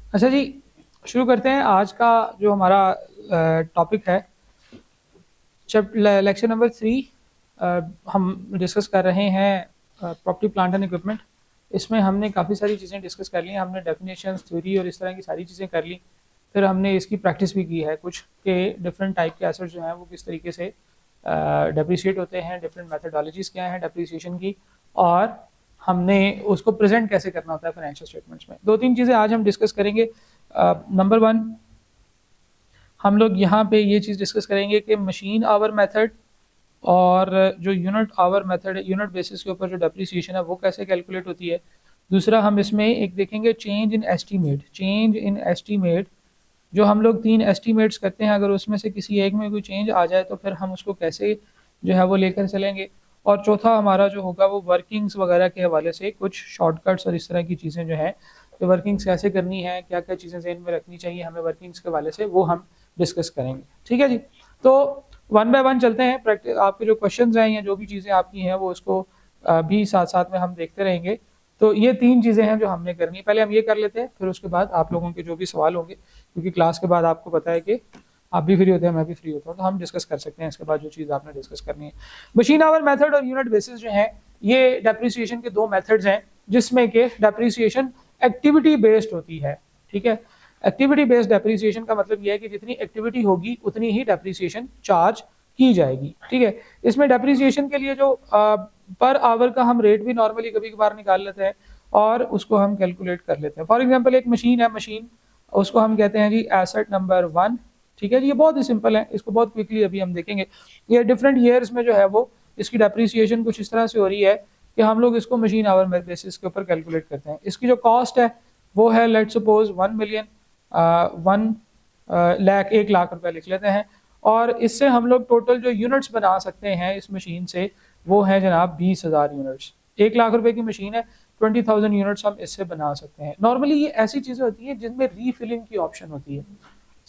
अच्छा जी, शुरू करते हैं आज का जो हमारा टॉपिक है। लेक्चर नंबर 3 हम डिस्कस कर रहे हैं प्रॉपर्टी प्लांट एंड इक्विपमेंट। इसमें हमने काफ़ी सारी चीज़ें डिस्कस कर ली हैं। हमने डेफिनेशंस, थ्योरी और इस तरह की सारी चीज़ें कर ली। फिर हमने इसकी प्रैक्टिस भी की है कुछ के डिफरेंट टाइप के एसेट्स जो हैं वो किस तरीके से डेप्रिशिएट होते हैं, डिफरेंट मेथडोलॉजीज क्या हैं डेप्रिसिएशन की, और हमने उसको प्रेजेंट कैसे करना होता है फाइनेंशियल स्टेटमेंट्स में। दो तीन चीज़ें आज हम डिस्कस करेंगे। नंबर वन, हम लोग यहाँ पे ये चीज़ डिस्कस करेंगे कि मशीन आवर मेथड और जो यूनिट आवर मेथड है, यूनिट बेसिस के ऊपर जो डेप्रिसिएशन है वो कैसे कैलकुलेट होती है। दूसरा, हम इसमें एक देखेंगे change in estimate. Change in estimate जो हम लोग 3 एस्टीमेट्स करते हैं, अगर उसमें से किसी एक में कोई चेंज आ जाए तो फिर हम उसको कैसे जो है वो लेकर चलेंगे। और चौथा हमारा जो होगा वो वर्किंग्स वगैरह के हवाले से कुछ शॉर्टकट्स और इस तरह की चीज़ें जो हैं, तो वर्किंग्स कैसे करनी है, क्या क्या चीज़ें ज़हन में रखनी चाहिए हमें वर्किंग्स के हवाले से, वो हम डिस्कस करेंगे। ठीक है जी। तो वन बाय वन चलते हैं। प्रैक्टिस आपके जो क्वेश्चन हैं या जो भी चीज़ें आपकी हैं वो उसको भी साथ साथ में हम देखते रहेंगे। तो ये 3 चीज़ें हैं जो हमने करनी है। पहले हम ये कर लेते हैं, फिर उसके बाद आप लोगों के जो भी सवाल होंगे, क्योंकि क्लास के बाद आपको पता है कि आप भी फ्री होते हैं, मैं भी फ्री होता हूँ, तो हम डिस्कस कर सकते हैं इसके बाद जो चीज़ आपने डिस्कस करनी है। मशीन आवर मेथड और यूनिट बेसिस जो है, ये डेप्रिसिएशन के 2 मेथड्स हैं, जिसमें कि डेप्रिसिएशन एक्टिविटी बेस्ड होती है। ठीक है, एक्टिविटी बेस्ड डेप्रिसिएशन का मतलब यह है कि जितनी एक्टिविटी होगी उतनी ही डेप्रिसिएशन चार्ज की जाएगी। ठीक है, इसमें डेप्रिसिएशन के लिए जो पर आवर का हम रेट भी नॉर्मली कभी कभार निकाल लेते हैं और उसको हम कैलकुलेट कर लेते हैं। फॉर एग्जांपल एक मशीन है, मशीन उसको हम कहते हैं जी एसेट नंबर 1। ठीक है जी, ये बहुत ही सिंपल है, इसको बहुत क्विकली अभी हम देखेंगे। ये डिफरेंट ईयर्स में जो है वो इसकी डेप्रिसिएशन कुछ इस तरह से हो रही है कि हम लोग इसको मशीन आवर बेसिस के ऊपर कैलकुलेट करते हैं। इसकी जो कॉस्ट है वो है, लेट सपोज 1 मिलियन, 1 लाख रुपए लिख लेते हैं। और इससे हम लोग टोटल जो यूनिट्स बना सकते हैं इस मशीन से वो है जनाब 20,000 यूनिट्स। 1 लाख रुपए की मशीन है, 20,000 यूनिट्स हम इससे बना सकते हैं। नॉर्मली ये ऐसी चीज़ें होती हैं जिनमें रीफिलिंग की ऑप्शन होती है।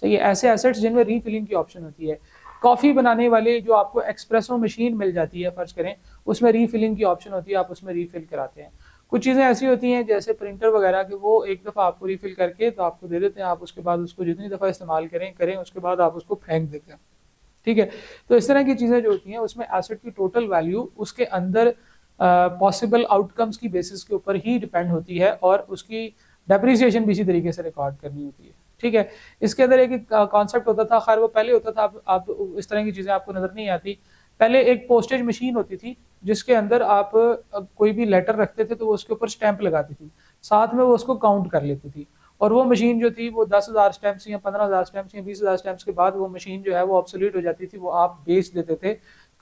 सही है, ऐसे एसेट्स जिनमें रीफिलिंग की ऑप्शन होती है। कॉफ़ी बनाने वाले जो आपको एक्सप्रेसो मशीन मिल जाती है फ़र्ज़ करें, उसमें रीफिलिंग की ऑप्शन होती है, आप उसमें रीफिल कराते हैं। कुछ चीज़ें ऐसी होती हैं जैसे प्रिंटर वगैरह के, वो एक दफ़ा आपको रीफिल करके तो आपको दे देते हैं, आप उसके बाद उसको जितनी दफ़ा इस्तेमाल करें करें उसके बाद आप उसको फेंक देते हैं। ठीक है, तो इस तरह की चीज़ें जो होती हैं उसमें एसेट की टोटल वैल्यू उसके अंदर पॉसिबल आउटकम्स की बेसिस के ऊपर ही डिपेंड होती है और उसकी डेप्रिसिएशन भी इसी तरीके से रिकॉर्ड करनी होती है। ठीक है, इसके अंदर एक कॉन्सेप्ट होता था, खैर वो पहले होता था, आप इस तरह की चीज़ें आपको नज़र नहीं आती। पहले एक पोस्टेज मशीन होती थी जिसके अंदर आप कोई भी लेटर रखते थे तो वो उसके ऊपर स्टैंप लगाती थी, साथ में वो उसको काउंट कर लेती थी। और वो मशीन जो थी वो 10,000 स्टैम्प्स या 15,000 स्टैम्प्स या 20,000 स्टैम्प्स के बाद वो मशीन जो है वो ऑब्सोलीट हो जाती थी, वो आप बेच देते थे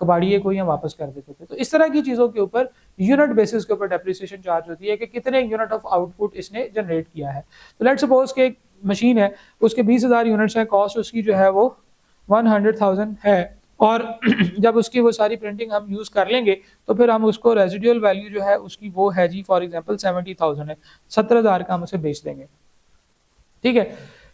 कबाड़िए को या वापस कर देते थे। तो इस तरह की चीज़ों के ऊपर यूनिट बेसिस के ऊपर डेप्रिसिएशन चार्ज होती है कि कितने यूनिट ऑफ आउटपुट इसने जनरेट किया है। तो लेट्स सपोज कि एक मशीन है, उसके 20,000 यूनिट्स है, कॉस्ट उसकी जो है वो 100,000 है, और जब उसकी वो सारी प्रिंटिंग हम यूज़ कर लेंगे तो फिर हम उसको रेजिडुअल वैल्यू जो है उसकी वो है जी, फॉर एग्जांपल 70,000 है, 70,000 का हम उसे बेच देंगे। ठीक है,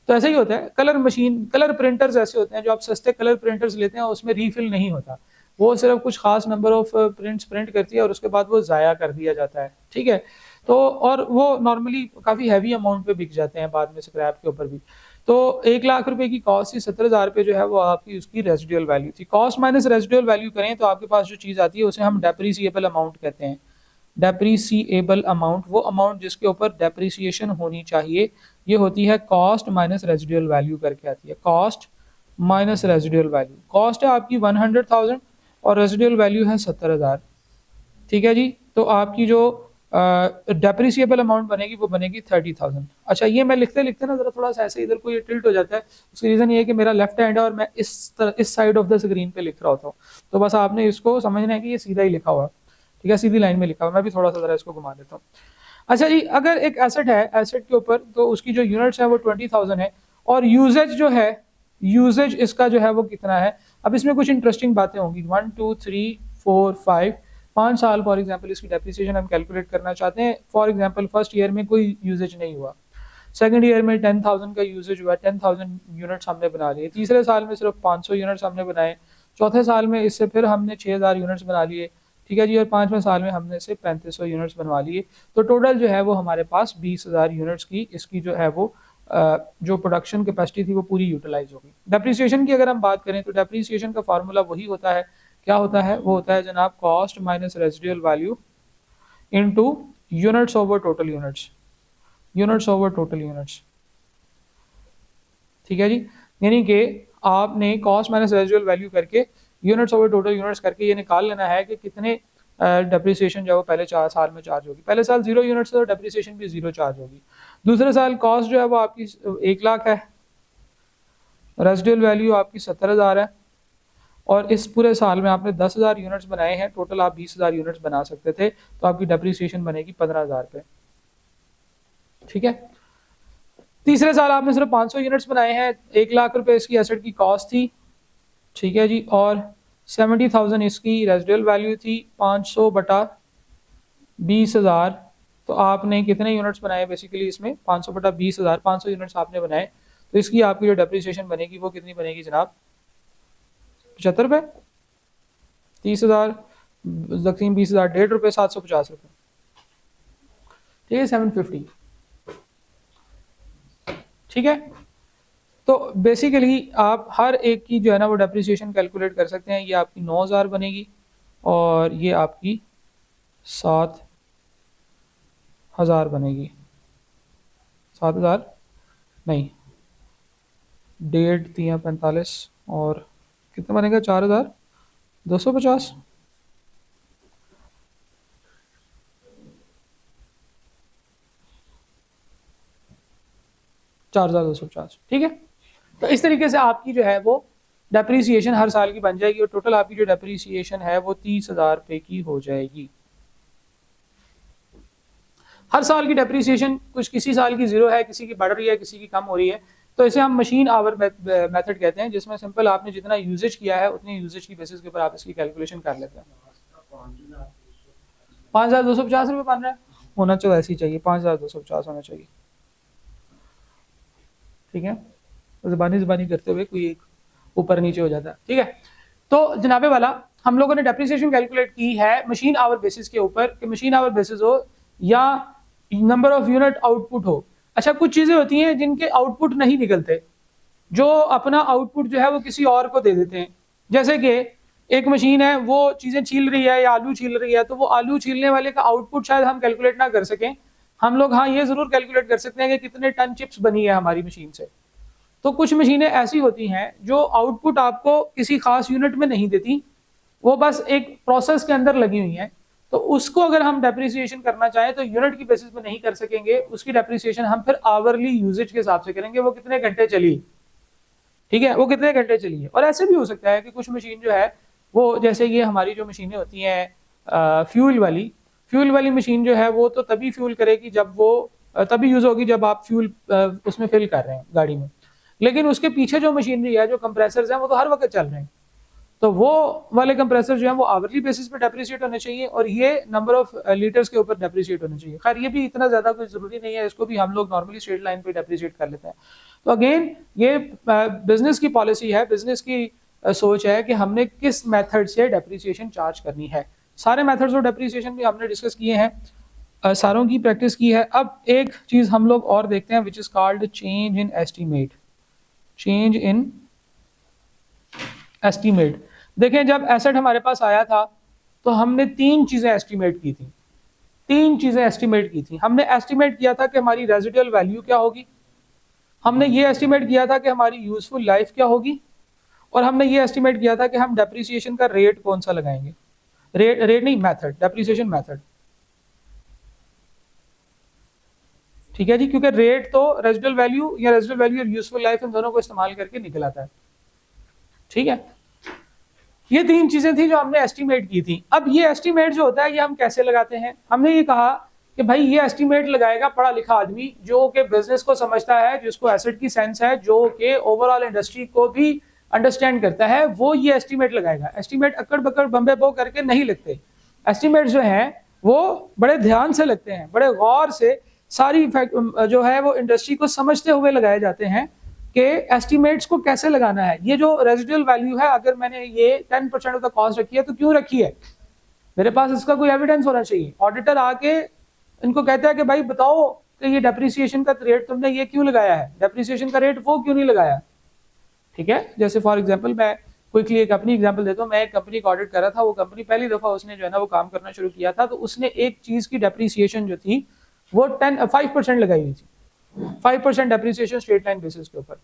तो ऐसा ही होता है। कलर मशीन, कलर प्रिंटर्स ऐसे होते हैं जो आप सस्ते कलर प्रिंटर्स लेते हैं उसमें रीफिल नहीं होता, वो सिर्फ कुछ खास नंबर ऑफ प्रिंट्स प्रिंट करती है और उसके बाद वो ज़ाया कर दिया जाता है। ठीक है, तो और वो नॉर्मली काफ़ी हैवी अमाउंट पे बिक जाते हैं बाद में स्क्रैप के ऊपर भी। तो 1 लाख रुपए की कॉस्ट थी, 70,000 रुपये जो है वो आपकी उसकी रेजिडुअल वैल्यू थी। कॉस्ट माइनस रेजिडुअल वैल्यू करें तो आपके पास जो चीज़ आती है उसे हम डेप्रिसिएबल अमाउंट कहते हैं। डेप्रिसिएबल अमाउंट, वो अमाउंट जिसके ऊपर डेप्रिसिएशन होनी चाहिए, ये होती है कॉस्ट माइनस रेजिडुअल वैल्यू करके आती है। Cost minus residual value, cost है आपकी 100,000 और रेजिडुअल वैल्यू है 70,000। ठीक है जी, तो आपकी जो डेप्रिसिएबल अमाउंट बनेगी वो बनेगी 30,000। अच्छा, ये मैं लिखते लिखते ना जरा थोड़ा सा ऐसे इधर को ये टिल्ट हो जाता है, उसकी रीज़न ये है कि मेरा लेफ्ट हैंड है और मैं इस साइड ऑफ द स्क्रीन पे लिख रहा होता हूँ, तो बस आपने इसको समझना है कि ये सीधा ही लिखा हुआ है। ठीक है, सीधी लाइन में लिखा हुआ, मैं भी थोड़ा सा जरा इसको घुमा देता हूँ। अच्छा जी, अगर एक एसेट है, एसेट के ऊपर तो उसकी जो यूनिट्स है वो 20,000 है और यूजेज जो है, यूजेज इसका जो है वो कितना है। अब इसमें कुछ इंटरेस्टिंग बातें होंगी। 1 2 3 4 5, 5 साल फॉर एग्जांपल इसकी डेप्रिसिएशन हम कैलकुलेट करना चाहते हैं। फॉर एग्जांपल फर्स्ट ईयर में कोई यूजेज नहीं हुआ, सेकंड ईयर में 10,000 का यूजेज हुआ, 10,000 यूनिट्स हमने बना लिए, तीसरे साल में सिर्फ 500 यूनिट्स हमने बनाए, चौथे साल में इससे फिर हमने 6,000 यूनिट्स बना लिए। ठीक है जी, और 5वें साल में हमने से 3500 यूनिट्स बनवा लिए। तो टोटल जो है वो हमारे पास 20,000 यूनिट्स की इसकी जो है वो जो प्रोडक्शन कैपेसिटी थी वो पूरी यूटिलाइज होगी। डेप्रिसिएशन की अगर हम बात करें तो डेप्रिसिएशन का फार्मूला वही होता है, क्या होता है, वो होता है जनाब cost minus residual value into units over total units, units over total units. ठीक है जी, यानी कि आपने कॉस्ट माइनस रेजिडुअल वैल्यू करके यूनिट्स ओवर टोटल यूनिट्स करके ये निकाल लेना है कि कितने डेप्रिसिएशन जो है वो पहले 4 साल में चार्ज होगी। पहले साल 0 यूनिट्स तो डेप्रिसिएशन भी 0 चार्ज होगी। दूसरे साल कॉस्ट जो है वो आपकी 1 लाख है, रेजिडुअल वैल्यू आपकी 70,000 है, और इस पूरे साल में आपने 10,000 यूनिट्स बनाए हैं, टोटल आप 20,000 यूनिट्स बना सकते थे, तो आपकी डेप्रिसिएशन बनेगी 15,000 रुपये। ठीक है, तीसरे साल आपने सिर्फ 500 यूनिट्स बनाए हैं, 1 लाख रुपए इसकी एसेट की कॉस्ट थी। ठीक है जी, और 70,000 इसकी रेजिडुअल वैल्यू थी, 500 बटा 20,000, तो आपने कितने यूनिट्स बनाए बेसिकली इसमें, 500 बटा 20,000, 500 यूनिट्स आपने बनाए, तो इसकी आपकी जो डेप्रिसिएशन बनेगी वो कितनी बनेगी जनाब, 75 रुपये। 30,000 तकसीम 20,000, 1.5 रुपये, 750 रुपये। ठीक है, 750। ठीक है, तो बेसिकली आप हर एक की जो है ना वो डेप्रिसिएशन कैलकुलेट कर सकते हैं। ये आपकी 9,000 बनेगी और ये आपकी 7,000 बनेगी, 7,000 नहीं, 1.5 और कितना बनेगा, 4,250। ठीक है, तो इस तरीके से आपकी जो है वो डेप्रिसिएशन हर साल की बन जाएगी और टोटल आपकी जो डेप्रिसिएशन है वो 30,000 रुपये की हो जाएगी। हर साल की डेप्रिसिएशन कुछ किसी साल की 0 है, किसी की बढ़ रही है, किसी की कम हो रही है, तो इसे हम मशीन आवर मेथड कहते हैं, जिसमें सिंपल आपने जितना यूजेज किया है उतनी यूजेज की बेसिस के ऊपर आप इसकी कैलकुलेशन कर लेते हैं। 5,250 रुपये बन रहा है, होना तो ऐसे ही चाहिए, 5,250 होना चाहिए। ठीक है, ज़बानी करते हुए कोई एक ऊपर नीचे हो जाता है। ठीक है, तो जनाबे वाला हम लोगों ने डेप्रिसिएशन कैलकुलेट की है मशीन आवर बेसिस के ऊपर, कि मशीन आवर बेसिस हो या नंबर ऑफ यूनिट आउटपुट हो। अच्छा, कुछ चीज़ें होती हैं जिनके आउटपुट नहीं निकलते, जो अपना आउटपुट जो है वो किसी और को दे देते हैं। जैसे कि एक मशीन है, वो चीज़ें छील रही है या आलू छील रही है, तो वो आलू छीलने वाले का आउटपुट शायद हम कैलकुलेट ना कर सकें, हम लोग हाँ ये ज़रूर कैलकुलेट कर सकते हैं कि कितने टन चिप्स बनी है हमारी मशीन से। तो कुछ मशीनें ऐसी होती हैं जो आउटपुट आपको किसी खास यूनिट में नहीं देती, वो बस एक प्रोसेस के अंदर लगी हुई हैं, तो उसको अगर हम डेप्रिसिएशन करना चाहें तो यूनिट की बेसिस पे नहीं कर सकेंगे, उसकी डेप्रिसिएशन हम फिर आवरली यूजेज के हिसाब से करेंगे, वो कितने घंटे चली। ठीक है, वो कितने घंटे चली है। और ऐसे भी हो सकता है कि कुछ मशीन जो है वो, जैसे ये हमारी जो मशीनें होती हैं फ्यूल वाली मशीन जो है वो तो तभी फ्यूल करेगी जब वो तभी यूज होगी जब आप फ्यूल उसमें फिल कर रहे हैं गाड़ी में, लेकिन उसके पीछे जो मशीनरी है, जो कंप्रेसर्स हैं, वो तो हर वक्त चल रहे हैं, तो वो वाले कंप्रेसर जो है वो आवरली बेसिस पे डेप्रिशिएट होने चाहिए और ये नंबर ऑफ लीटर्स के ऊपर डेप्रिशिएट होने चाहिए। खैर ये भी इतना ज़्यादा कोई ज़रूरी नहीं है, इसको भी हम लोग नॉर्मली स्ट्रेट लाइन पे डेप्रिशिएट कर लेते हैं। तो अगेन ये बिजनेस की पॉलिसी है, बिजनेस की सोच है कि हमने किस मेथड से डेप्रिसिएशन चार्ज करनी है। सारे मेथड्स ऑफ डेप्रिसिएशन भी हमने डिस्कस किए हैं, सारों की प्रैक्टिस की है। अब एक चीज़ हम लोग और देखते हैं which is called change in estimate. Change in estimate, देखें जब एसेट हमारे पास आया था तो हमने 3 चीज़ें एस्टीमेट की थी, 3 चीज़ें एस्टीमेट की थी। हमने एस्टीमेट किया था कि हमारी रेजिडुअल वैल्यू क्या होगी, हमने ये एस्टीमेट किया था कि हमारी यूजफुल लाइफ क्या होगी, और हमने ये एस्टीमेट किया था कि हम डेप्रिसिएशन का रेट कौन सा लगाएंगे। रेट नहीं, मेथड, डेप्रिसिएशन मेथड। ठीक है जी, क्योंकि रेट तो रेजिडुअल वैल्यू या रेजिडुअल वैल्यू और यूजफुल लाइफ इन दोनों को इस्तेमाल करके निकल आता है। ठीक है, ये 3 चीजें थी जो हमने एस्टीमेट की थी। अब ये एस्टीमेट जो होता है ये हम कैसे लगाते हैं, हमने ये कहा कि भाई ये एस्टीमेट लगाएगा पढ़ा लिखा आदमी जो कि बिजनेस को समझता है, जिसको एसेट की सेंस है, जो कि ओवरऑल इंडस्ट्री को भी अंडरस्टैंड करता है, वो ये एस्टीमेट लगाएगा। एस्टीमेट अकड़ बकड़ बम्बे बो करके नहीं लगते, एस्टीमेट जो है वो बड़े ध्यान से लगते हैं, बड़े गौर से सारी जो है वो इंडस्ट्री को समझते हुए लगाए जाते हैं कि एस्टीमेट्स को कैसे लगाना है। ये जो रेजिडुअल वैल्यू है, अगर मैंने ये 10% ऑफ द कॉस्ट रखी है तो क्यों रखी है, मेरे पास इसका कोई एविडेंस होना चाहिए। ऑडिटर आके इनको कहता है कि भाई बताओ कि ये डेप्रिसिएशन का रेट तुमने ये क्यों लगाया है, डेप्रिसिएशन का रेट वो क्यों नहीं लगाया। ठीक है, जैसे फॉर एग्जांपल मैं क्विकली एक अपनी एग्जांपल देता हूँ। मैं एक कंपनी का ऑडिट कर रहा था, वो कंपनी पहली दफा उसने जो है ना वो काम करना शुरू किया था, तो उसने एक चीज की डेप्रिसिएशन जो थी वो 5% लगाई हुई थी, 5% डेप्रिसिएशन स्ट्रेट लाइन बेसिस के ऊपर।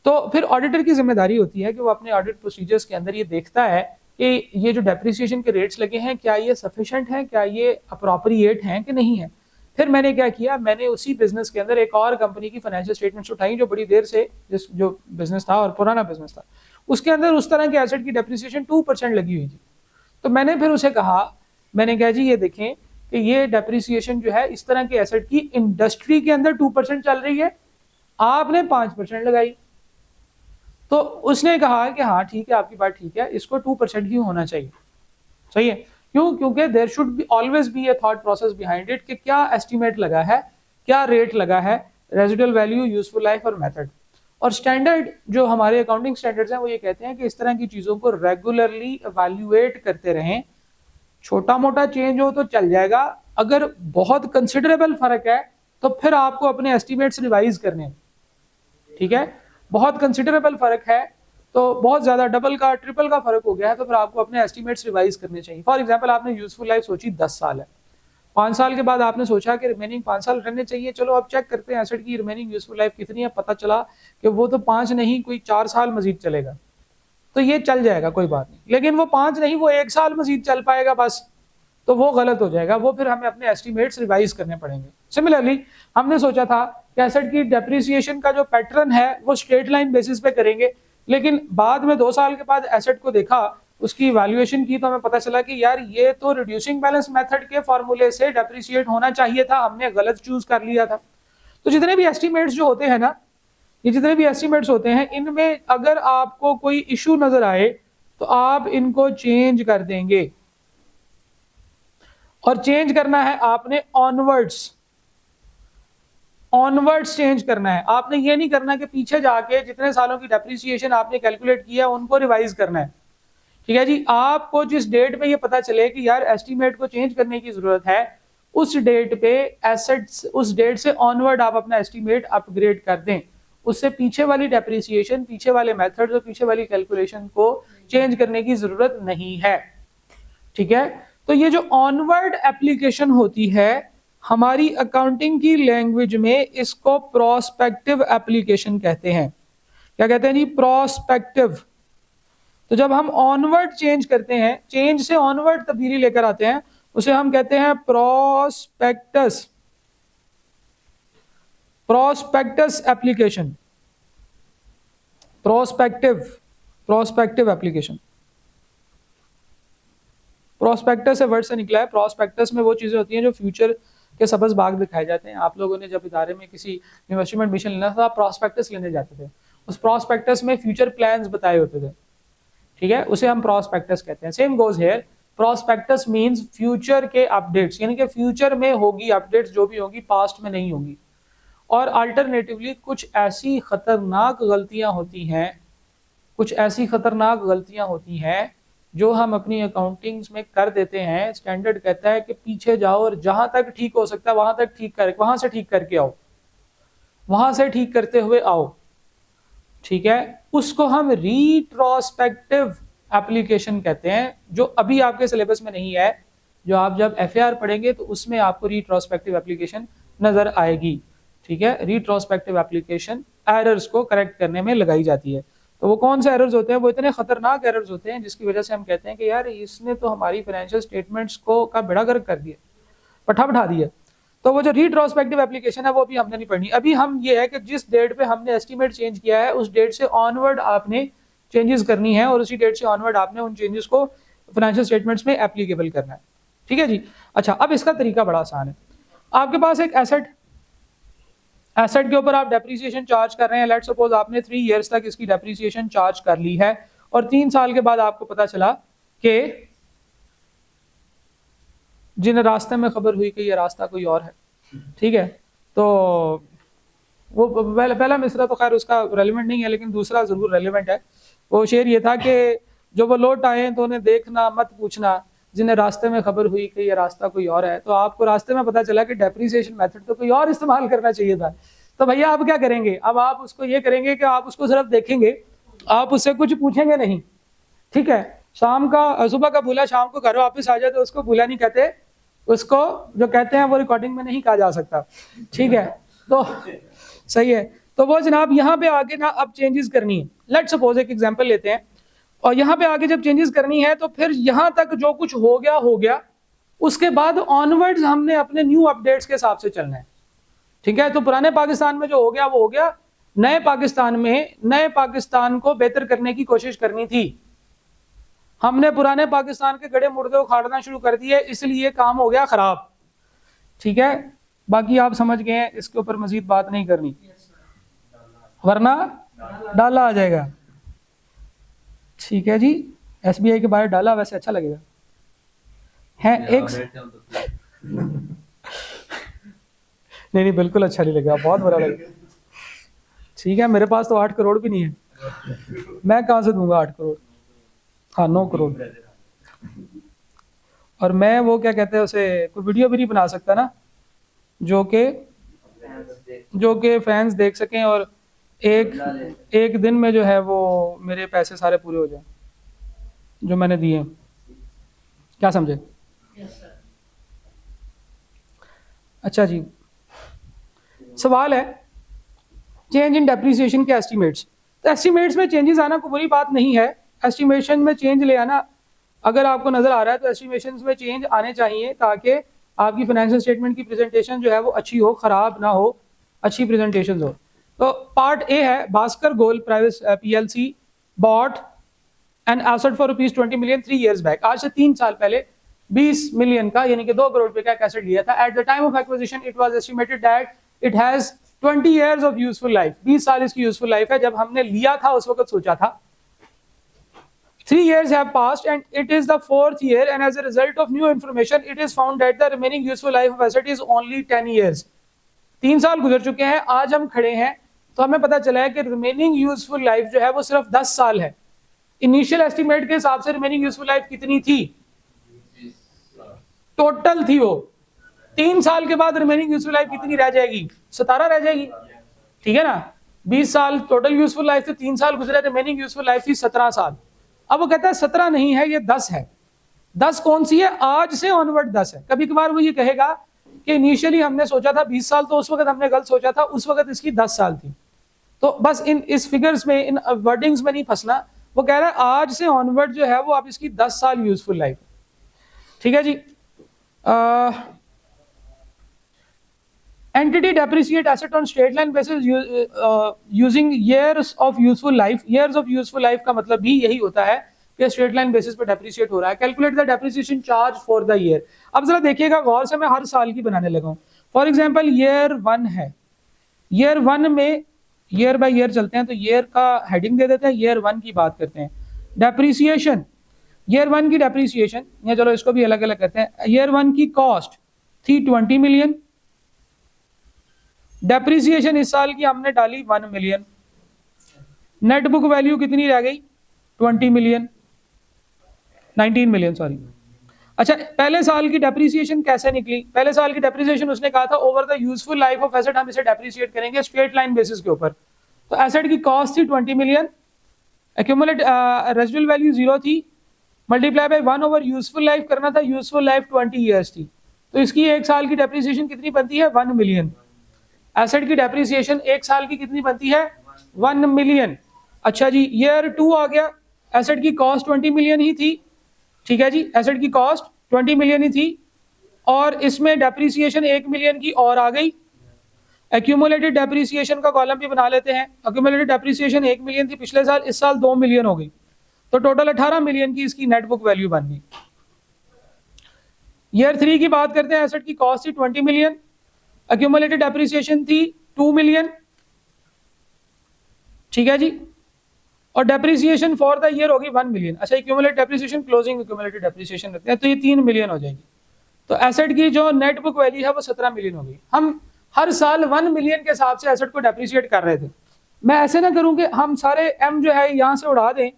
तो फिर ऑडिटर की जिम्मेदारी होती है कि वो अपने ऑडिट प्रोसीजर्स के अंदर ये देखता है कि ये जो डेप्रिसिएशन के रेट्स लगे हैं क्या ये सफिशिएंट हैं, क्या ये अप्रोप्रिएट हैं कि नहीं है। फिर मैंने क्या किया, मैंने उसी बिजनेस के अंदर एक और कंपनी की फाइनेंशियल स्टेटमेंट्स उठाई जो बड़ी देर से जो बिजनेस था और पुराना बिजनेस था, उसके अंदर उस तरह के एसेट की डेप्रिसिएशन 2% लगी हुई थी। तो मैंने फिर उसे कहा, मैंने कहा जी ये देखें कि ये डेप्रिसिएशन जो है इस तरह के एसेट की इंडस्ट्री के अंदर 2% चल रही है, आपने 5% लगाई। तो उसने कहा कि हाँ ठीक है, आपकी बात ठीक है, इसको 2% ही होना चाहिए। सही है, क्यों? क्योंकि there should be always be a thought process behind it कि क्या एस्टिमेट लगा है, क्या रेट लगा है, रेजिडुअल वैल्यू, यूजफुल लाइफ और मेथड। और स्टैंडर्ड जो हमारे अकाउंटिंग स्टैंडर्ड्स हैं वो ये कहते हैं कि इस तरह की चीजों को रेगुलरली इवैल्यूएट करते रहें। छोटा मोटा चेंज हो तो चल जाएगा, अगर बहुत कंसिडरेबल फर्क है तो फिर आपको अपने एस्टिमेट्स रिवाइज करने। ठीक है, बहुत कंसिडरेबल फर्क है तो बहुत ज्यादा डबल का ट्रिपल का फर्क हो गया है तो फिर आपको अपने एस्टिमेट्स रिवाइज करने चाहिए। फॉर एग्जांपल आपने यूजफुल लाइफ सोची 10 साल है, 5 साल के बाद आपने सोचा कि रिमेनिंग 5 साल रहने चाहिए, चलो अब चेक करते हैं एसेट की रिमेनिंग यूजफुल लाइफ कितनी है, पता चला कि वो तो 5 नहीं कोई 4 साल मजीद चलेगा, तो ये चल जाएगा कोई बात नहीं। लेकिन वो 5 नहीं वो 1 साल मजीद चल पाएगा बस, तो वो गलत हो जाएगा, वो फिर हमें अपने एस्टिमेट्स रिवाइज करने पड़ेंगे। सिमिलरली हमने सोचा था कि एसेट की डेप्रिसिएशन का जो पैटर्न है वो स्ट्रेट लाइन बेसिस पे करेंगे, लेकिन बाद में 2 साल के बाद एसेट को देखा, उसकी इवैल्यूएशन की, तो हमें पता चला कि यार ये तो रिड्यूसिंग बैलेंस मेथड के फॉर्मूले से डेप्रिसिएट होना चाहिए था, हमने गलत चूज कर लिया था। तो जितने भी एस्टिमेट्स जो होते हैं ना, ये जितने भी एस्टिमेट्स होते हैं, इनमें अगर आपको कोई इशू नजर आए तो आप इनको चेंज कर देंगे, और चेंज करना है आपने ऑनवर्ड्स चेंज करना है। आपने ये नहीं करना कि पीछे जाके जितने सालों की डेप्रिसिएशन आपने कैलकुलेट किया उनको रिवाइज करना है। ठीक है जी, आपको जिस डेट पे ये पता चले कि यार एस्टीमेट को चेंज करने की जरूरत है, उस डेट पे एसेट्स, उस डेट से ऑनवर्ड आप अपना एस्टीमेट अपग्रेड कर दें, उससे पीछे वाली डेप्रिसिएशन, पीछे वाले मेथड्स और पीछे वाली कैलकुलेशन को चेंज करने की जरूरत नहीं है। ठीक है, तो ये जो ऑनवर्ड एप्लीकेशन होती है हमारी अकाउंटिंग की लैंग्वेज में इसको प्रोस्पेक्टिव एप्लीकेशन कहते हैं। क्या कहते हैं जी? प्रोस्पेक्टिव। तो जब हम ऑनवर्ड चेंज करते हैं, चेंज से ऑनवर्ड तब्दीली लेकर आते हैं, उसे हम कहते हैं prospectus, prospectus application, prospective application. Prospectus से वर्ड से निकला है। प्रोस्पेक्टस में वो चीजें होती हैं जो फ्यूचर के सबज बाग दिखाए जाते हैं। आप लोगों ने जब इदारे में किसी यूनिवर्सिटी में एडमिशन लेना था, प्रोस्पेक्टस लेने जाते थे, उस प्रोस्पेक्टस में फ्यूचर प्लान्स बताए होते थे। ठीक है, उसे हम प्रोस्पेक्टस कहते हैं। Same goes here, prospectus means future के अपडेट्स, यानी कि फ्यूचर में होगी अपडेट्स, जो भी होगी पास्ट में नहीं होगी। और अल्टरनेटिवली कुछ ऐसी खतरनाक गलतियां होती हैं, कुछ ऐसी खतरनाक गलतियां होती हैं जो हम अपनी अकाउंटिंग में कर देते हैं। स्टैंडर्ड कहता है कि पीछे जाओ और जहां तक ठीक हो सकता है वहां तक ठीक कर, वहां से ठीक करके आओ, वहां से ठीक करते हुए आओ। ठीक है, उसको हम रिट्रोस्पेक्टिव एप्लीकेशन कहते हैं, जो अभी आपके सिलेबस में नहीं है। जो आप जब एफएआर पढ़ेंगे तो उसमें आपको रिट्रोस्पेक्टिव एप्लीकेशन नजर आएगी। ठीक है, रिट्रोस्पेक्टिव एप्लीकेशन एरर्स को करेक्ट करने में लगाई जाती है। तो वो कौन से एरर्स होते हैं? वो इतने खतरनाक एरर्स होते हैं जिसकी वजह से हम कहते हैं कि यार इसने तो हमारी फाइनेंशियल स्टेटमेंट्स को का बेड़ा गर्क कर दिया, पठा बढ़ा दिया। तो वो जो रिट्रोस्पेक्टिव एप्लीकेशन है वो अभी हमने नहीं पढ़नी। अभी हम ये है कि जिस डेट पे हमने एस्टीमेट चेंज किया है उस डेट से ऑनवर्ड आपने चेंजेस करनी है, और उसी डेट से ऑनवर्ड आपने उन चेंजेस को फाइनेंशियल स्टेटमेंट्स में एप्लीकेबल करना है। ठीक है जी। अच्छा, अब इसका तरीका बड़ा आसान है। आपके पास एक एसेट के ऊपर आप डेप्रिसिएशन चार्ज कर रहे हैं। लेट्स सपोज आपने 3 इयर्स तक इसकी डेप्रिसिएशन चार्ज कर ली है, और 3 साल के बाद आपको पता चला कि जिन रास्ते में खबर हुई कि ये रास्ता कोई और है। ठीक है, तो वो पहला मिसरा तो खैर उसका रेलिवेंट नहीं है, लेकिन दूसरा जरूर रेलिवेंट है। वो शेर ये था कि जो वो लौट आए तो उन्हें देखना मत पूछना, जिन्हें रास्ते में खबर हुई कि ये रास्ता कोई और है, तो आपको रास्ते में पता चला कि डेप्रिसिएशन मेथड तो कोई और इस्तेमाल करना चाहिए था, तो भैया आप क्या करेंगे? अब आप उसको ये करेंगे कि आप उसको सिर्फ देखेंगे, आप उससे कुछ पूछेंगे नहीं, ठीक है। शाम का सुबह का भूला शाम को घर वापस आ जाए तो उसको भूला नहीं कहते, उसको जो कहते हैं वो रिकॉर्डिंग में नहीं कहा जा सकता, ठीक है। तो सही है, तो वो जनाब यहाँ पे आगे ना अब चेंजेस करनी है। लेट्स सपोज एक एग्जांपल लेते हैं, और यहाँ पे आगे जब चेंजेस करनी है तो फिर यहाँ तक जो कुछ हो गया, उसके बाद ऑनवर्ड्स हमने अपने न्यू अपडेट्स के हिसाब से चलना है, ठीक है। तो पुराने पाकिस्तान में जो हो गया वो हो गया, नए पाकिस्तान में नए पाकिस्तान को बेहतर करने की कोशिश करनी थी। हमने पुराने पाकिस्तान के गड़े मुर्दे उखाड़ना शुरू कर दिए, इसलिए काम हो गया खराब, ठीक है। बाकी आप समझ गए हैं, इसके ऊपर मजीद बात नहीं करनी, वरना डाला आ जाएगा, ठीक है जी। SBI के बाहर डाला वैसे अच्छा लगेगा है एक नहीं बिल्कुल अच्छा नहीं लगेगा, बहुत बुरा लगेगा, ठीक है। मेरे पास तो 8 करोड़ भी नहीं है, मैं कहाँ से दूंगा 8 करोड़, हाँ 9 करोड़, और मैं वो क्या कहते हैं उसे, कोई वीडियो भी नहीं बना सकता ना जो कि फैंस देख सकें और एक दिन में जो है वो मेरे पैसे सारे पूरे हो जाए जो मैंने दिए, क्या समझे? अच्छा जी, सवाल है चेंज इन डेप्रिसिएशन के एस्टिमेट्स। तो एस्टिमेट्स में चेंजेस आना कोई बुरी बात नहीं है, एस्टिमेशन में चेंज ले आना अगर आपको नजर आ रहा है तो एस्टिमेशंस में चेंज आने चाहिए, ताकि आपकी फाइनेंशियल स्टेटमेंट की प्रेजेंटेशन जो है वो अच्छी हो, खराब ना हो, अच्छी प्रेजेंटेशन हो। तो पार्ट ए है, Bhaskar gold private PLC bot an asset for ₹20 million 3 years back. आज से 3 साल पहले 20 मिलियन का यानी कि 2 करोड़ रुपए का एक एसेट लिया था। At the time of acquisition it was estimated that it has 20 years of useful life, 20 साल इसकी यूजफुल लाइफ है। जब हमने लिया था उस वक्त सोचा था 3 years have passed and it is the 4th year, and as a result of new information it is found that the remaining useful life of asset is only 10 years। 3 साल गुजर चुके हैं, आज हम खड़े हैं तो हमें पता चला है कि रिमेनिंग यूजफुल लाइफ जो है वो सिर्फ 10 साल है। इनिशियल एस्टिमेट के हिसाब से रिमेनिंग यूजफुल लाइफ कितनी थी? टोटल थी वो। 3 साल के बाद रिमेनिंग यूजफुल लाइफ कितनी रह जाएगी? 17 रह जाएगी, ठीक है ना। 20 साल टोटल यूजफुल लाइफ थी, 3 साल गुजरे, रिमेनिंग यूजफुल लाइफ थी 17 साल। अब वो कहता है 17 नहीं है, ये 10 है। 10 कौन सी है? आज से ऑनवर्ड 10 है। कभी कभार वो ये कहेगा कि इनिशियली हमने सोचा था 20 साल, तो उस वक्त हमने गलत सोचा था, उस वक्त इसकी 10 साल थी। तो बस इस फिगर्स में, इन वर्डिंग्स में नहीं फंसना। वो कह रहा है आज से ऑनवर्ड जो है वो अब इसकी 10 साल यूजफुल लाइफ, ठीक है जी। Entity depreciate asset on straight line basis using years of useful life. Years of useful life का मतलब भी यही होता है कि स्ट्रेट लाइन बेसिस पे डेप्रिसिएट हो रहा है। Calculate the depreciation charge for the year. अब जरा देखिएगा गौर से, मैं हर साल की बनाने लगा हूँ। फॉर एग्जाम्पल ईयर 1 है, ईयर 1 में ईयर बाय ईयर चलते हैं, तो ईयर का हेडिंग दे देते हैं, ईयर 1 की बात करते हैं। डेप्रिसिएशन, ईयर 1 की डेप्रिसिएशन, या चलो इसको भी अलग अलग करते हैं। ईयर 1 की कॉस्ट थी 20 मिलियन, डेप्रिसिएशन इस साल की हमने डाली 1 मिलियन, नेट बुक वैल्यू कितनी रह गई? 20 मिलियन, 19 मिलियन सॉरी। अच्छा, पहले साल की डेप्रिसिएशन कैसे निकली? पहले साल की डेप्रिसिएशन उसने कहा था over the useful life of asset हम इसे डेप्रिसिएट करेंगे स्ट्रेट लाइन बेसिस के ऊपर। तो एसेट की कॉस्ट थी 20 मिलियन, एक्यूमुलेट रेजिडुअल वैल्यू 0 थी, multiply by 1 over useful life करना था, यूजफुल लाइफ 20 ईयर्स थी। तो इसकी एक साल की डेप्रिसिएशन कितनी बनती है? 1 मिलियन। एसेट की डेप्रिसिएशन एक साल की कितनी बनती है? 1 मिलियन। अच्छा जी, ईयर 2 आ गया, एसेट की कॉस्ट 20 मिलियन ही थी, ठीक है जी, एसेट की कॉस्ट 20 मिलियन ही थी, और इसमें डेप्रिसिएशन 1 मिलियन की और आ गई। एक्यूमुलेटेड डेप्रिसिएशन का कॉलम भी बना लेते हैं। एक्यूमुलेटेड डेप्रिसिएशन 1 मिलियन थी पिछले साल, इस साल 2 मिलियन हो गई, तो टोटल 18 मिलियन की इसकी नेट बुक वैल्यू बन गई। ईयर 3 की बात करते हैं, एसेट की कॉस्ट थी 20 मिलियन, एक्यूमुलेटेड डेप्रिसिएशन थी 2 मिलियन, ठीक है जी, और डेप्रिसिएशन फॉर द ईयर होगी 1 मिलियन। अच्छा, accumulated depreciation closing accumulated depreciation रखते हैं, तो ये 3 मिलियन हो जाएगी। तो एसेट की जो नेट बुक वैल्यू है वो 17 मिलियन हो गई। हम हर साल 1 मिलियन के हिसाब से एसेट को डेप्रिसिएट कर रहे थे। मैं ऐसे ना करूं कि हम सारे एम जो है यहाँ से उड़ा दें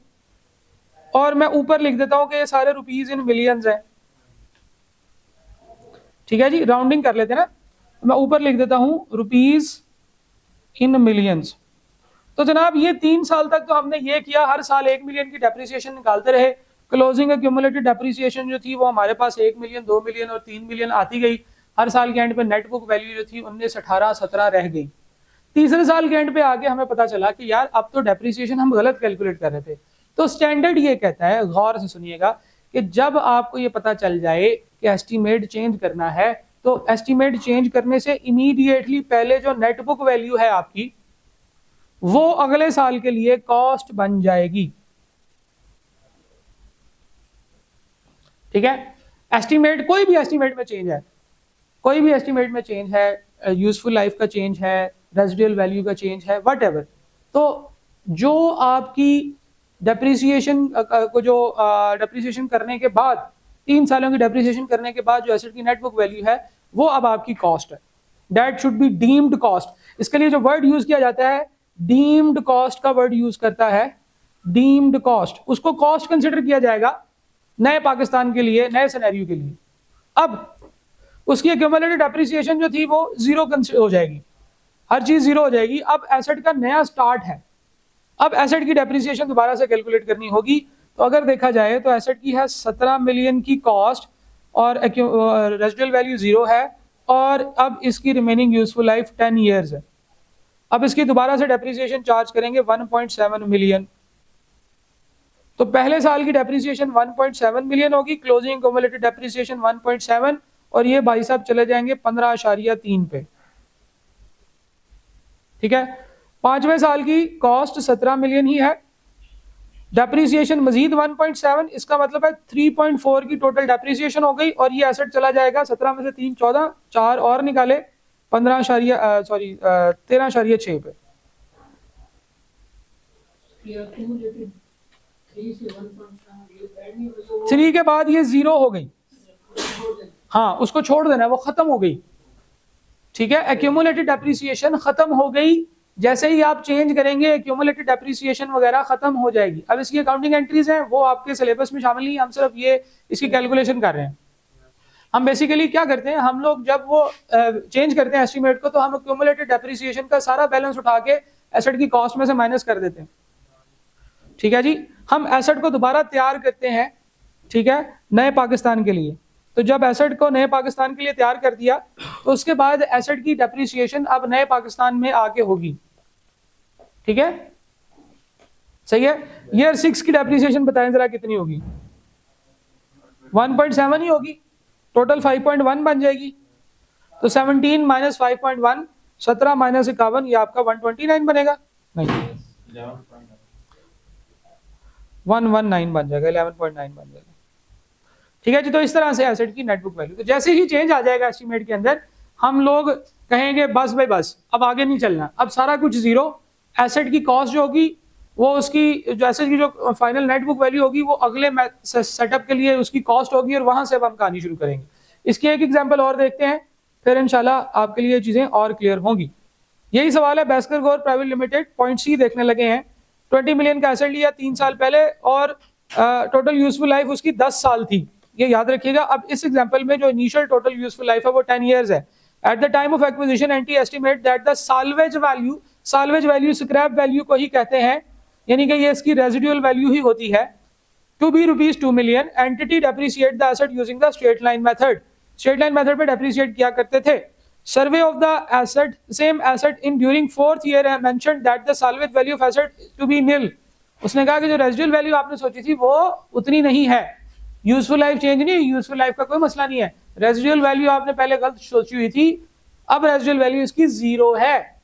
और मैं ऊपर लिख देता हूँ कि ये सारे रुपीज इन मिलियंस हैं, ठीक है जी, राउंडिंग कर लेते हैं ना, मैं ऊपर लिख देता हूं रुपीज इन मिलियंस। तो जनाब ये 3 साल तक तो हमने ये किया, हर साल 1 मिलियन की डेप्रिसिएशन निकालते रहे। क्लोजिंग एक्यूमुलेटेड डेप्रिसिएशन जो थी वो हमारे पास 1 मिलियन, 2 मिलियन और 3 मिलियन आती गई। हर साल के एंड पे नेट बुक वैल्यू जो थी 19, 18, 17 रह गई। तीसरे साल के एंड पे आके हमें पता चला कि यार अब तो डेप्रिसिएशन हम गलत कैलकुलेट कर रहे थे। तो स्टैंडर्ड ये कहता है, गौर से सुनिएगा, कि जब आपको ये पता चल जाए कि एस्टीमेट चेंज करना है, तो एस्टीमेट चेंज करने से इमीडिएटली पहले जो नेट बुक वैल्यू है आपकी, वो अगले साल के लिए कॉस्ट बन जाएगी। ठीक है, एस्टीमेट, कोई भी एस्टीमेट में चेंज है, कोई भी एस्टीमेट में चेंज है, यूजफुल लाइफ का चेंज है, रेजिडुअल वैल्यू का चेंज है, व्हाटएवर, तो जो आपकी डेप्रिसिएशन को, जो डेप्रिसिएशन करने के बाद, 3 सालों की डेप्रिसिएशन करने के बाद जो एसेट की नेट बुक वैल्यू है, वो अब आपकी कॉस्ट है। That should be deemed cost. इसके लिए जो वर्ड यूज किया जाता है, डीम्ड कॉस्ट का वर्ड यूज करता है, डीम्ड कॉस्ट। उसको कॉस्ट कंसिडर किया जाएगा नए पाकिस्तान के लिए, नए सिनेरियो के लिए। अब उसकी एक्यूमुलेटेड डेप्रिसिएशन जो थी वो जीरो हो जाएगी, हर चीज जीरो हो जाएगी। अब एसेट का नया स्टार्ट है, अब एसेट की डेप्रिसिएशन दोबारा से कैलकुलेट करनी होगी। तो अगर देखा जाए तो एसेट की है 17 मिलियन की कॉस्ट और रेजिडुअल वैल्यू जीरो है, और अब इसकी रिमेनिंग यूजफुल लाइफ 10 ईयर्स है। अब इसकी दोबारा से डेप्रिसिएशन चार्ज करेंगे 1.7 मिलियन। तो पहले साल की डेप्रिसिएशन 1.7 मिलियन होगी, क्लोजिंग एक्यूमुलेटेड डेप्रिसिएशन 1.7, और ये भाई साहब चले जाएंगे 15.3 पे। ठीक है, 5वें साल की कॉस्ट 17 मिलियन ही है, डेप्रिसिएशन मजीद 1.7, इसका मतलब है 3.4 की टोटल डेप्रिसिएशन हो गई, और ये एसेट चला जाएगा 17 में से 3 14, 4 और निकाले 13.6 पे। 3 के बाद ये जीरो हो गई, हाँ उसको छोड़ देना है, वो खत्म हो गई। ठीक है, एक्यूमुलेटेड डेप्रिसिएशन खत्म हो गई, जैसे ही आप चेंज करेंगे एक्यूमुलेटेड डेप्रिसिएशन वगैरह खत्म हो जाएगी। अब इसकी अकाउंटिंग एंट्रीज हैं, वो आपके सिलेबस में शामिल नहीं, हम सिर्फ ये इसकी कैलकुलेशन कर रहे हैं। हम बेसिकली क्या करते हैं, हम लोग जब वो चेंज करते हैं एस्टीमेट को, तो हम एक्यूमुलेटेड डेप्रिसिएशन का सारा बैलेंस उठा के एसेट की कॉस्ट में से माइनस कर देते हैं। ठीक है जी, हम एसेट को दोबारा तैयार करते हैं, ठीक है, नए पाकिस्तान के लिए। तो जब एसेट को नए पाकिस्तान के लिए तैयार कर दिया, तो उसके बाद एसेट की डेप्रिसिएशन अब नए पाकिस्तान में आके होगी। ठीक है, सही है। ईयर 6 की डेप्रिसिएशन बताएं जरा कितनी होगी? 1.7 ही होगी, टोटल 5.1 बन जाएगी। तो 17 माइनस 5.1, 17 माइनस 51, ये आपका 129 बनेगा, नहीं 119 बन जाएगा, 11.9 बन जाएगा। ठीक है जी, तो इस तरह से एसेट की नेट बुक वैल्यू, तो जैसे ही चेंज आ जाएगा एस्टीमेट के अंदर, हम लोग कहेंगे बस भाई बस, अब आगे नहीं चलना, अब सारा कुछ जीरो। एसेट की कॉस्ट जो होगी, वो उसकी जो एसेट की जो फाइनल नेट बुक वैल्यू होगी, वो अगले सेटअप के लिए उसकी कॉस्ट होगी, और वहां से अब हम कहानी शुरू करेंगे। इसकी एक एग्जाम्पल और देखते हैं, फिर इंशाल्लाह आपके लिए चीजें और क्लियर होंगी। यही सवाल है बैस्कर गौर प्राइवेट लिमिटेड, पॉइंट सी देखने लगे हैं। 20 मिलियन का एसेट लिया 3 साल पहले, और टोटल यूजफुल लाइफ उसकी 10 साल थी, ये याद रखिएगा। अब इस एग्जांपल में जो इनिशियल टोटल यूजफुल लाइफ है वो 10 इयर्स है। At the time of acquisition anti estimate that the salvage value, salvage value scrap value को ही कहते हैं, यानी कि ये इसकी रेजिडुअल वैल्यू ही होती है, to be ₹2 million. Entity depreciate the asset using the straight line method, straight line method पे डेप्रिसिएट किया करते थे। Survey of the asset, same asset in during 4th year है mentioned that the salvage value of asset to be nil. उसने कहा कि जो residual value आपने सोची थी वो उतनी नहीं है, यूजफुल लाइफ चेंज नहीं, यूजफुल लाइफ का कोई मसला नहीं है, रेजिडुअल वैल्यू आपने पहले गलत सोची हुई थी, अब रेजिडुअल वैल्यू इसकी जीरो है।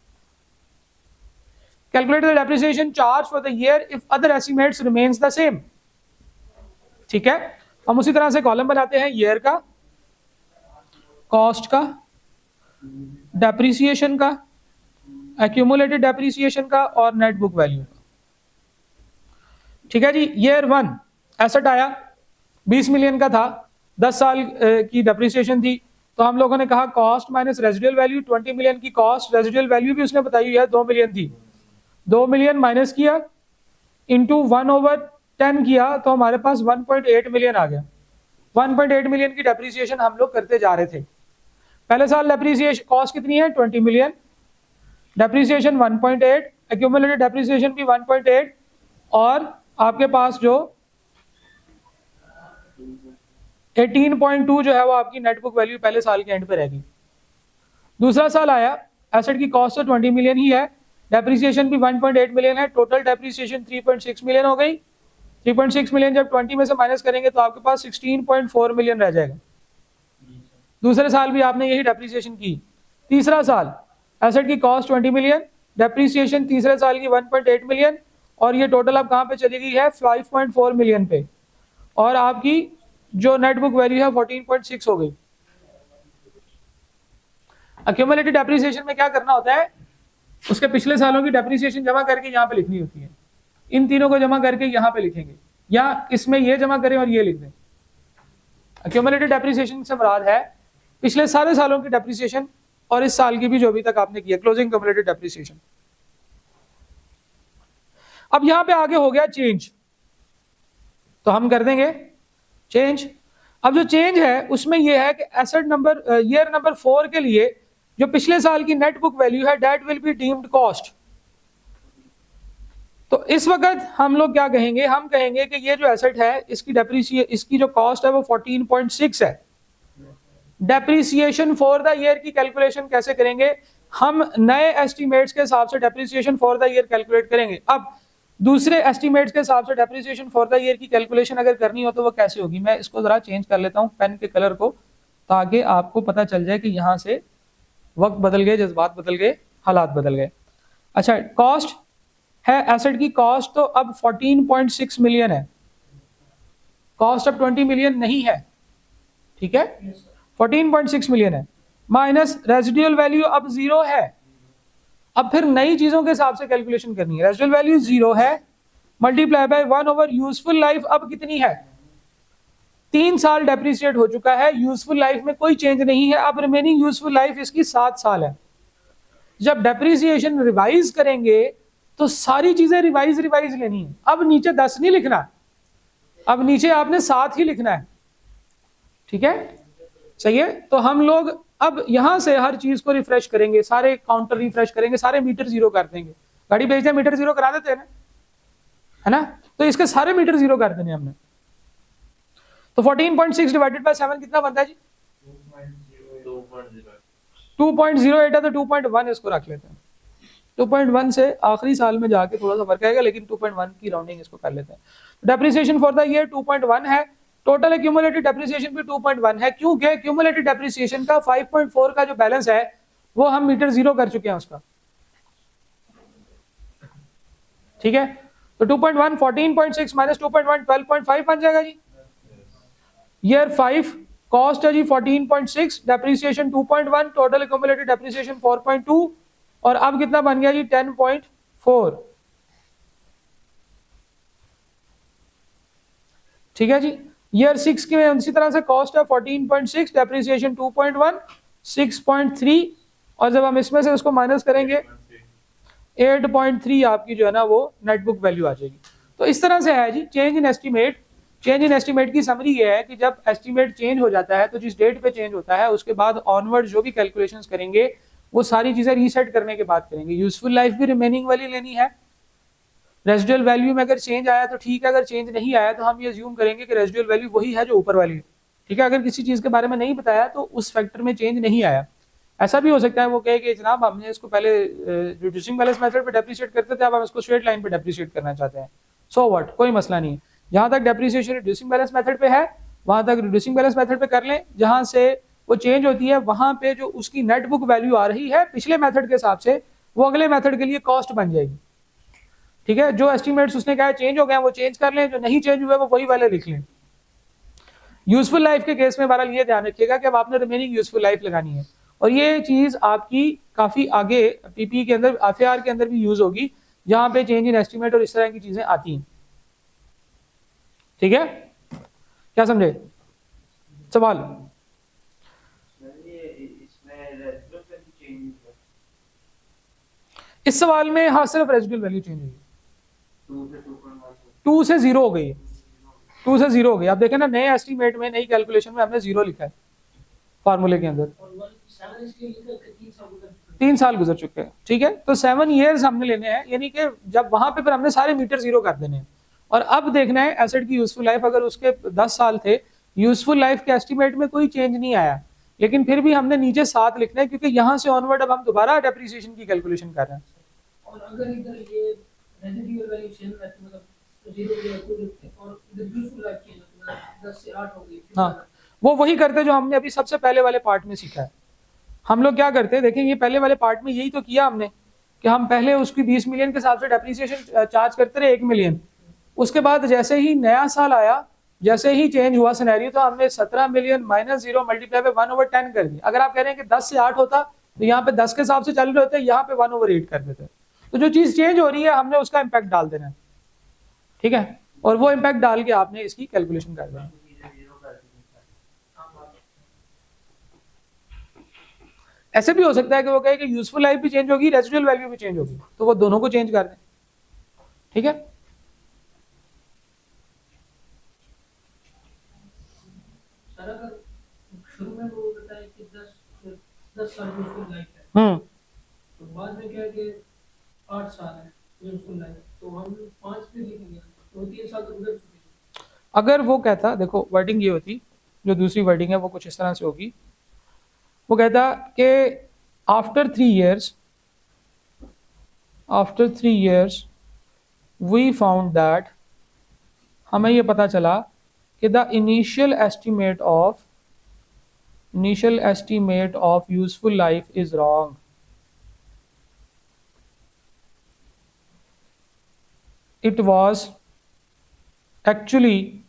Calculate the depreciation charge for the year if other estimates remains the same. ठीक है, हम उसी तरह से कॉलम बनाते हैं, ईयर का, कॉस्ट का, डेप्रिसिएशन का, एक्यूमुलेटेड डेप्रिसिएशन का, और नेट बुक वैल्यू का। ठीक है जी, ईयर 1 एसेट आया 20 मिलियन का था, 10 साल की डेप्रिसिएशन थी, तो हम लोगों ने कहा cost minus residual value, 20 million की कॉस्ट, रेजिडुअल वैल्यू भी उसने बताई हुई है 2 मिलियन थी, 2 मिलियन माइनस किया इंटू 1/10 किया, तो हमारे पास 1.8 मिलियन आ गया। 1.8 मिलियन की डेप्रिसिएशन हम लोग करते जा रहे थे। पहले साल डेप्रीसिएशन कॉस्ट कितनी है 20 मिलियन, डेप्रीसिएशन 1.8, एक्यूमुलेटेड डेप्रीसिएशन भी 1.8, और आपके पास जो 18.2 जो है वो आपकी नेट बुक वैल्यू पहले साल के एंड पे रहेगी। दूसरा साल आया, एसेट की कॉस्ट तो 20 मिलियन ही है, डेप्रीसिएशन भी 1.8 मिलियन है, टोटल डेप्रीसिएशन 3.6 मिलियन हो गई। 3.6 मिलियन जब 20 में से माइनस करेंगे तो आपके पास 16.4 मिलियन रह जाएगा। दूसरे साल भी आपने यही डेप्रीसिएशन की। तीसरा साल एसेट की कॉस्ट 20 मिलियन, डेप्रीसिएशन तीसरे साल की 1.8 मिलियन, और ये टोटल अब कहाँ पे चली गई है 5.4 मिलियन पे, और आपकी जो नेट बुक वैल्यू है 14.6 हो गई। एक्यूमुलेटेड डेप्रीसिएशन में क्या करना होता है, उसके पिछले सालों की डेप्रीसिएशन जमा करके यहाँ पे लिखनी होती है। इन तीनों को जमा करके यहाँ पे लिखेंगे, या इसमें ये जमा करें और ये लिख दें। एक्यूमुलेटेड डेप्रीसिएशन से मुराद है पिछले सारे सालों की डेप्रीसिएशन और इस साल की भी जो अभी तक आपने किया, क्लोजिंग एक्यूमुलेटेड डेप्रीसिएशन। अब यहाँ पे आगे हो गया चेंज, तो हम कर देंगे चेंज। अब जो चेंज है उसमें यह है कि एसेट नंबर ईयर नंबर 4 के लिए जो पिछले साल की नेट बुक वैल्यू है that will be deemed cost. तो इस वक्त हम लोग क्या कहेंगे, हम कहेंगे कि ये जो एसेट है इसकी जो कॉस्ट है वो 14.6 है। डेप्रीसिएशन फॉर द ईयर की कैलकुलेशन कैसे करेंगे, हम नए एस्टिमेट्स के हिसाब से depreciation for the year calculate करेंगे। अब दूसरे एस्टिमेट्स के हिसाब से डेप्रीसिएशन फॉर द ईयर की कैलकुलेशन अगर करनी हो तो वो कैसे होगी, मैं इसको जरा चेंज कर लेता हूं पेन के कलर को, ताकि आपको पता चल जाए कि यहां से वक्त बदल गए, जज्बात बदल गए, हालात बदल गए। अच्छा, कॉस्ट है एसेट की कॉस्ट तो अब 14.6 मिलियन है, कॉस्ट अब 20 मिलियन नहीं है, ठीक है, 14.6 मिलियन है, माइनस रेजिडुअल वैल्यू अब 0 है। अब फिर नई चीजों के हिसाब से कैलकुलेशन करनी है। रेजिडुअल वैल्यू 0 है, multiply by 1 over useful life अब कितनी है, 3 साल डेप्रिसिएट हो चुका है, यूजफुल लाइफ में कोई चेंज नहीं है, अब रिमेनिंग यूजफुल लाइफ इसकी 7 साल है। जब डेप्रिसिएशन रिवाइज करेंगे तो सारी चीजें रिवाइज लेनी है। अब नीचे 10 नहीं लिखना, अब नीचे आपने 7 ही लिखना है, ठीक है, सही है। तो हम लोग अब यहां से हर चीज को रिफ्रेश करेंगे, सारे काउंटर रिफ्रेश करेंगे, सारे मीटर 0 कर देंगे। गाड़ी भेजते हैं मीटर 0 करा देते हैं ना, है ना, तो इसके सारे मीटर 0 कर देने हमने। तो 14.6 डिवाइडेड बाय 7 कितना बनता है जी, 2.08 है, तो 2.1 इसको रख लेते हैं। 2.1 से आखिरी साल में जाके थोड़ा सा फर्क आएगा, लेकिन 2.1 की राउंडिंग इसको कर लेते हैं। डेप्रिसिएशन फॉर द ईयर 2.1 है, टोटल एक्यूमुलेटेड डेप्रिसिएशन भी 2.1 है, क्योंकि एक्यूमुलेटेड डेप्रिसिएशन का 5.4 का जो बैलेंस है वो हम मीटर 0 कर चुके हैं उसका, ठीक है। तो 2.1 14.6 माइनस 2.1 12.5 बन जाएगा जी। ईयर 5 कॉस्ट है जी 14.6, डेप्रिसिएशन 2.1, टोटल एक्यूमुलेटेड डेप्रिसिएशन 4.2, और अब कितना बन गया जी 10.4, ठीक है जी। ईयर 6 की में इसी तरह से कॉस्ट है 14.6, डेप्रिसिएशन 2.1, 6.3, और जब हम इसमें से उसको माइनस करेंगे 8.3 आपकी जो है ना वो नेट बुक वैल्यू आ जाएगी। तो इस तरह से है जी change in estimate. Change in estimate की समरी ये है कि जब एस्टीमेट चेंज हो जाता है तो जिस डेट पे चेंज होता है उसके बाद ऑनवर्ड जो भी कैलकुलेशंस करेंगे वो सारी चीजें रीसेट करने के बाद करेंगे। यूजफुल लाइफ भी रिमेनिंग वाली लेनी है। रेजिडुअल वैल्यू में अगर चेंज आया तो ठीक है, अगर चेंज नहीं आया तो हम ये अज्यूम करेंगे कि रेजिडुअल वैल्यू वही है जो ऊपर वाली है, ठीक है। अगर किसी चीज के बारे में नहीं बताया तो उस फैक्टर में चेंज नहीं आया। ऐसा भी हो सकता है वो कहे कि जनाब हमने इसको पहले रिड्यूसिंग बैलेंस मेथड पे डेप्रिशिएट करते थे, अब हम इसको स्ट्रेट लाइन पे डेप्रिशिएट करना चाहते हैं, सो व्हाट, कोई मसला नहीं है। जहां तक डेप्रिसिएशन रिड्यूसिंग बैलेंस मेथड पे है वहां तक रिड्यूसिंग बैलेंस मेथड पे कर लें, जहां से वो चेंज होती है वहां पे जो उसकी नेट बुक वैल्यू आ रही है पिछले मेथड के हिसाब से वो अगले मेथड के लिए कॉस्ट बन जाएगी, ठीक है। जो एस्टिमेट्स उसने कहा चेंज हो गए वो चेंज कर लें, जो नहीं चेंज हुए वो वही वाले लिख लें। यूजफुल लाइफ के केस में बहरहाल ये ध्यान रखिएगा कि अब आपने रिमेनिंग यूजफुल लाइफ लगानी है, और ये चीज आपकी काफी आगे पीपी के अंदर एफएआर के अंदर भी यूज होगी जहां पे चेंज इन एस्टिमेट और इस तरह की चीजें आती हैं, ठीक है। क्या समझे सवाल? इस सवाल में हाँ सिर्फ रेजिडुअल वैल्यू चेंज हुई, 2 से 0 हो गई है, 2 से 0 हो गई। आप देखें ना नए एस्टीमेट में नई कैलकुलेशन में हमने 0 लिखा है फार्मूले के अंदर, 3 साल गुजर चुके हैं, ठीक है। तो 7 ईयर्स हमने लेने हैं, यानी कि जब वहां पे फिर हमने सारे मीटर जीरो कर देने हैं और अब देखना है एसेट की यूजफुल लाइफ। अगर उसके 10 साल थे, यूजफुल लाइफ के एस्टिमेट में कोई चेंज नहीं आया, लेकिन फिर भी हमने नीचे 7 लिखना है क्योंकि यहाँ से ऑनवर्ड अब हम दोबारा डेप्रिसिएशन की कैलकुलेशन कर रहे हैं। और अगर इधर ये रेजिडुअल वैल्यू सेम रहती, मतलब 0 और इधर यूजफुल लाइफ चेंज होती, मतलब 10 से 8 हो गई। हाँ, वो वही करते जो हमने अभी सबसे पहले वाले पार्ट में सीखा है। हम लोग क्या करते हैं, देखें ये पहले वाले पार्ट में यही तो किया हमने कि हम पहले उसकी 20 मिलियन के हिसाब से डेप्रिसिएशन चार्ज करते रहे 1 मिलियन। उसके बाद जैसे ही नया साल आया, जैसे ही चेंज हुआ सिनेरियो, तो हमने 17 मिलियन माइनस 0 मल्टीप्लाई पे 1/10 कर दिया। अगर आप कह रहे हैं कि 10 से 8 होता तो यहाँ पे 10 के हिसाब से चल रहे होते, यहाँ पे 1/8 कर देते। तो जो चीज चेंज हो रही है हमने उसका इम्पैक्ट डाल देना है, ठीक है, और वो इम्पैक्ट डाल के आपने इसकी कैलकुलेशन कर देना। ऐसे भी हो सकता है कि वो कहे कि यूजफुल लाइफ भी चेंज होगी, रेजिडुअल वैल्यू भी चेंज होगी, तो वो दोनों को चेंज कर दें, ठीक है। सर अगर शुरू में वो बताया कि 10 साल यूजफुल लाइफ है, तो बाद में क्या है कि 8 साल है यूजफुल लाइफ, तो हम 5 पे लिखेंगे, तो 3 साल तो गुजर चुके हैं। अगर वो कहता, देखो वर्डिंग ये होती, जो दूसरी वर्डिंग है वो कुछ इस तरह से होगी, वो कहता कि after 3 years we found that, हमें ये पता चला कि the initial estimate of useful life is wrong. It was actually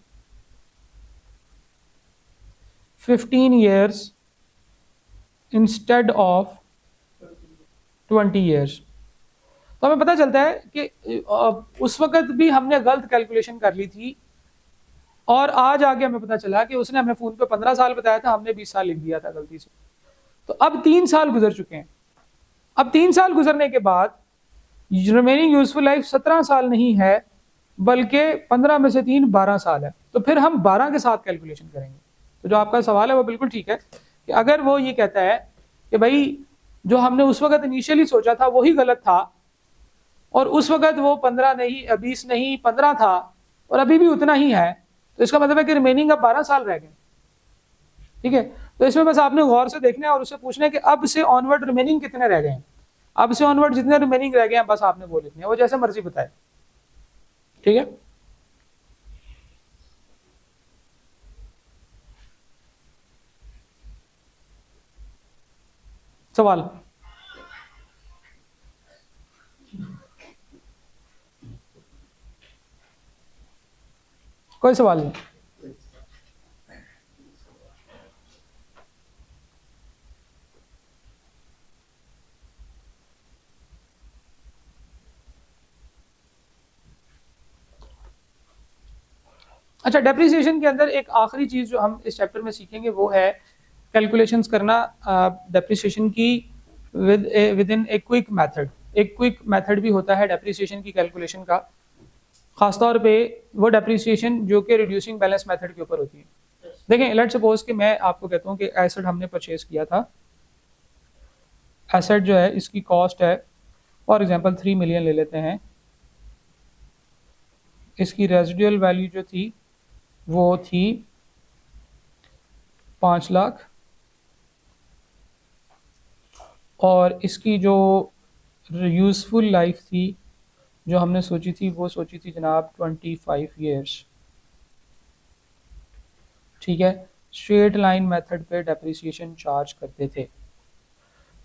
15 years instead of 20 years। तो हमें पता चलता है कि उस वक्त भी हमने गलत कैलकुलेशन कर ली थी और आज आगे हमें पता चला कि उसने हमें फोन पे 15 साल बताया था, हमने 20 साल लिख दिया था गलती से। तो अब 3 साल गुजर चुके हैं। अब 3 साल गुजरने के बाद रिमेनिंग यूजफुल लाइफ 17 साल नहीं है, बल्कि 15 में से 3 12 साल है। तो फिर हम 12 के साथ कैलकुलेशन करेंगे। तो जो आपका सवाल है वो बिल्कुल ठीक है कि अगर वो ये कहता है कि भाई जो हमने उस वक्त इनिशियली सोचा था वही गलत था और उस वक्त वो 15 नहीं 20 नहीं 15 था और अभी भी उतना ही है, तो इसका मतलब है कि रिमेनिंग अब 12 साल रह गए, ठीक है। तो इसमें बस आपने गौर से देखना है और उससे पूछना है कि अब से ऑनवर्ड रिमेनिंग कितने रह गए हैं। अब से ऑनवर्ड जितने रिमेनिंग रह गए हैं बस आपने वो लिखने हैं, वो जैसे मर्जी बताए, ठीक है। सवाल? कोई सवाल नहीं? अच्छा, डेप्रिसिएशन के अंदर एक आखिरी चीज जो हम इस चैप्टर में सीखेंगे वो है कैलकुलेशंस करना डेप्रिसिएशन की with in a quick method. एक क्विक मेथड भी होता है डेप्रिसिएशन की कैलकुलेशन का, खासतौर पे वो डेप्रिसिएशन जो कि रिड्यूसिंग बैलेंस मेथड के ऊपर होती है। देखें, लेट सपोज कि मैं आपको कहता हूँ कि एसेट हमने परचेज किया था, एसेट जो है इसकी कॉस्ट है फॉर एग्जांपल 3 मिलियन ले लेते हैं, इसकी रेजिडुअल वैल्यू जो थी वो थी 5 लाख और इसकी जो यूजफुल लाइफ थी जो हमने सोची थी वो सोची थी जनाब 25 ईयर्स, ठीक है। स्ट्रेट लाइन मेथड पे डेप्रिसिएशन चार्ज करते थे।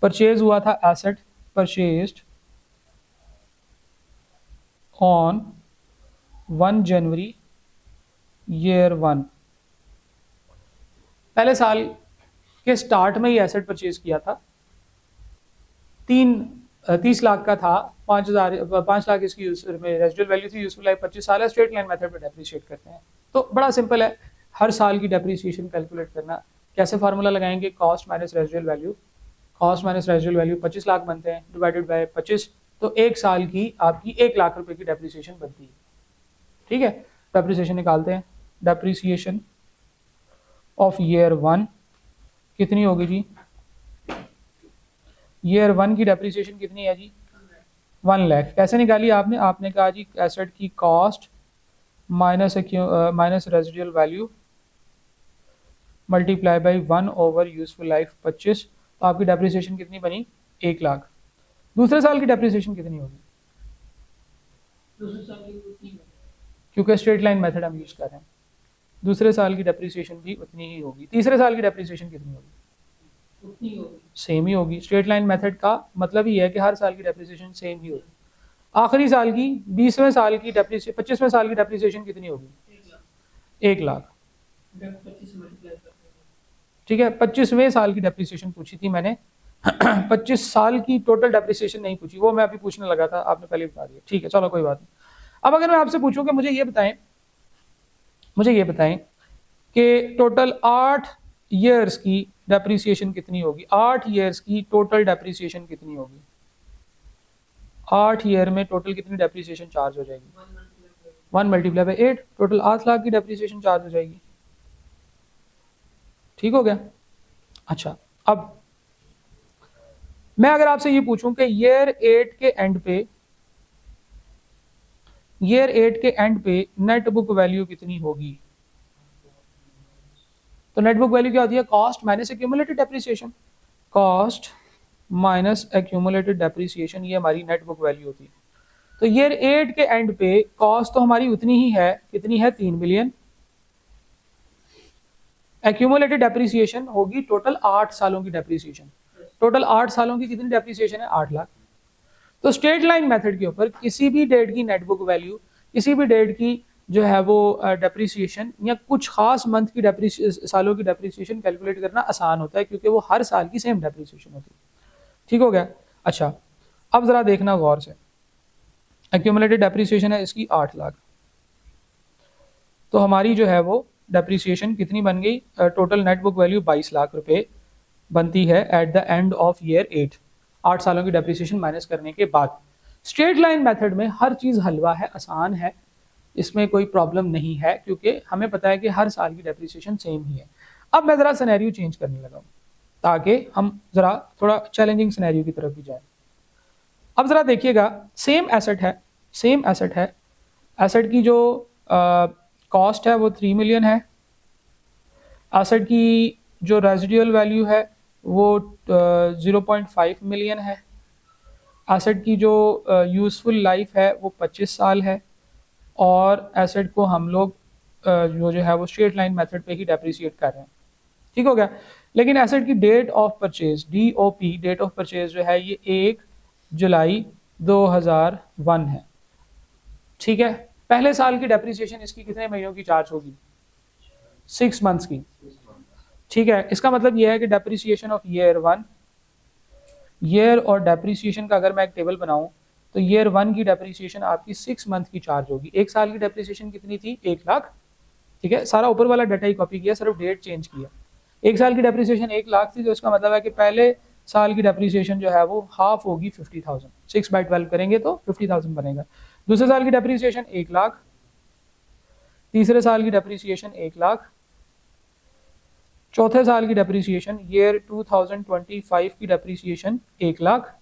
परचेज हुआ था asset, purchased on 1 January year 1, पहले साल के स्टार्ट में ही एसेट परचेज किया था। 30 लाख का था, 5 लाख इसकी रेजिडुअल वैल्यू थी, यूजफुल लाइफ 25 साल है। स्ट्रेट लाइन मेथड पे डेप्रिशिएट करते हैं। तो बड़ा सिंपल है, हर साल की डेप्रिसिएशन कैलकुलेट करना। कैसे फार्मूला लगाएंगे? Cost minus residual value. Cost minus residual value 25 lakh बनते हैं, डिवाइडेड बाय 25, तो एक साल की आपकी 1 लाख रुपए की डेप्रिसिएशन बनती है, ठीक है। डेप्रिसिएशन निकालते हैं। डेप्रिसिएशन ऑफ ईयर 1 कितनी होगी जी? ईयर 1 की डेप्रिसिएशन कितनी है जी? 1 लाख। कैसे निकाली आपने? आपने कहा जी एसेट की cost minus residual value multiply by 1 over useful life 25, तो आपकी डेप्रिसिएशन कितनी बनी? 1 लाख। दूसरे साल की डेप्रिसिएशन कितनी होगी? दूसरे साल की उतनी है। क्योंकि स्ट्रेट लाइन मेथड हम यूज कर रहे हैं, दूसरे साल की डेप्रिसिएशन भी उतनी ही होगी। तीसरे साल की डेप्रिसिएशन कितनी होगी? उतनी होगी। सेम ही होगी। स्ट्रेट लाइन मेथड का मतलब ही है कि हर साल की डेप्रिसिएशन सेम ही होगी। आखिरी साल की 20वें साल की डेप्रिसिएशन 25वें साल की डेप्रिसिएशन कितनी होगी? 1 लाख। 25 मल्टीप्लाई करते हैं। ठीक है, 25वें साल की डेप्रिसिएशन पूछी थी मैंने 25 साल की टोटल डेप्रिसिएशन नहीं पूछी, वो मैं अभी पूछने लगा था, आपने पहले बता दिया। ठीक है, चलो कोई बात नहीं। अब अगर मैं आपसे पूछूं कि मुझे ये बताएं कि टोटल 8 ईयर्स की डेप्रिसिएशन कितनी होगी? 8 ईयर्स की टोटल डेप्रिसिएशन कितनी होगी? 8 ईयर में टोटल कितनी डेप्रिसिएशन चार्ज हो जाएगी? 1 मल्टीप्लाई बाई 8, टोटल 8 लाख की डेप्रिसिएशन चार्ज हो जाएगी। ठीक हो गया? अच्छा, अब मैं अगर आपसे ये पूछूं कि ईयर 8 के एंड पे नेट बुक वैल्यू कितनी होगी? तो नेट बुक वैल्यू क्या होती है? Cost minus accumulated depreciation. Cost minus accumulated depreciation, ये हमारी नेट बुक वैल्यू होती है। तो ईयर 8 के एंड पे कॉस्ट तो हमारी उतनी ही है, कितनी है? 3 मिलियन। एक्यूमुलेटेड डेप्रिसिएशन होगी टोटल 8 सालों की डेप्रिसिएशन। टोटल 8 सालों की कितनी डेप्रिसिएशन है? 8 लाख। तो स्ट्रेट लाइन मेथड के ऊपर किसी भी डेट की नेट बुक वैल्यू, किसी भी डेट की जो है वो डेप्रिसिएशन या कुछ खास मंथ की सालों की डेप्रिसिएशन कैलकुलेट करना आसान होता है, क्योंकि वो हर साल की सेम डेप्रिसिएशन होती है। ठीक हो गया? अच्छा, अब जरा देखना गौर से, एक्यूमुलेटेड डेप्रिसिएशन है इसकी 8 लाख, तो हमारी जो है वो डेप्रिसिएशन कितनी बन गई? Total net book value 22 lakh रुपए बनती है eight the end of year 8, 8 सालों की डेप्रिसिएशन माइनस करने के बाद। स्ट्रेट लाइन मेथड में हर चीज़ हलवा है, आसान है, इसमें कोई प्रॉब्लम नहीं है, क्योंकि हमें पता है कि हर साल की डेप्रिसिएशन सेम ही है। अब मैं ज़रा सिनेरियो चेंज करने लगा हूँ ताकि हम ज़रा थोड़ा चैलेंजिंग सिनेरियो की तरफ भी जाएं। अब ज़रा देखिएगा, सेम एसेट है, एसेट की जो कॉस्ट है वो 3 मिलियन है, एसेट की जो रेजिडुअल वैल्यू है वो 0.5 मिलियन है, एसेट की जो यूज़फुल लाइफ है वो 25 साल है, और एसेट को हम लोग जो है वो स्ट्रेट लाइन मेथड पे ही डेप्रिसिएट कर रहे हैं। ठीक हो गया? लेकिन एसेट की date of purchase DOP, date of purchase जो है ये 1 जुलाई 2001 है। ठीक है, पहले साल की डेप्रिसिएशन इसकी कितने महीनों की चार्ज होगी? 6 मंथ्स की। ठीक है, इसका मतलब यह है कि डेप्रिसिएशन ऑफ ईयर 1, ईयर और डेप्रिसिएशन का अगर मैं एक टेबल बनाऊं तो ईयर 1 की डेप्रिसिएशन आपकी 6 मंथ की चार्ज होगी। एक साल की डेप्रिसिएशन कितनी थी? 1 लाख। ठीक है, सारा ऊपर वाला डाटा ही कॉपी किया, सिर्फ डेट चेंज किया। एक साल की डेप्रिसिएशन 1 लाख थी, तो इसका मतलब है कि पहले साल की डेप्रिसिएशन जो है वो हाफ होगी 50,000, 6/12 करेंगे तो 50,000 बनेगा। दूसरे साल की डेप्रिसिएशन 1 लाख, तीसरे साल की डेप्रिसिएशन 1 लाख, चौथे साल की डेप्रिसिएशन ईयर 2025 की डेप्रिसिएशन 1 लाख।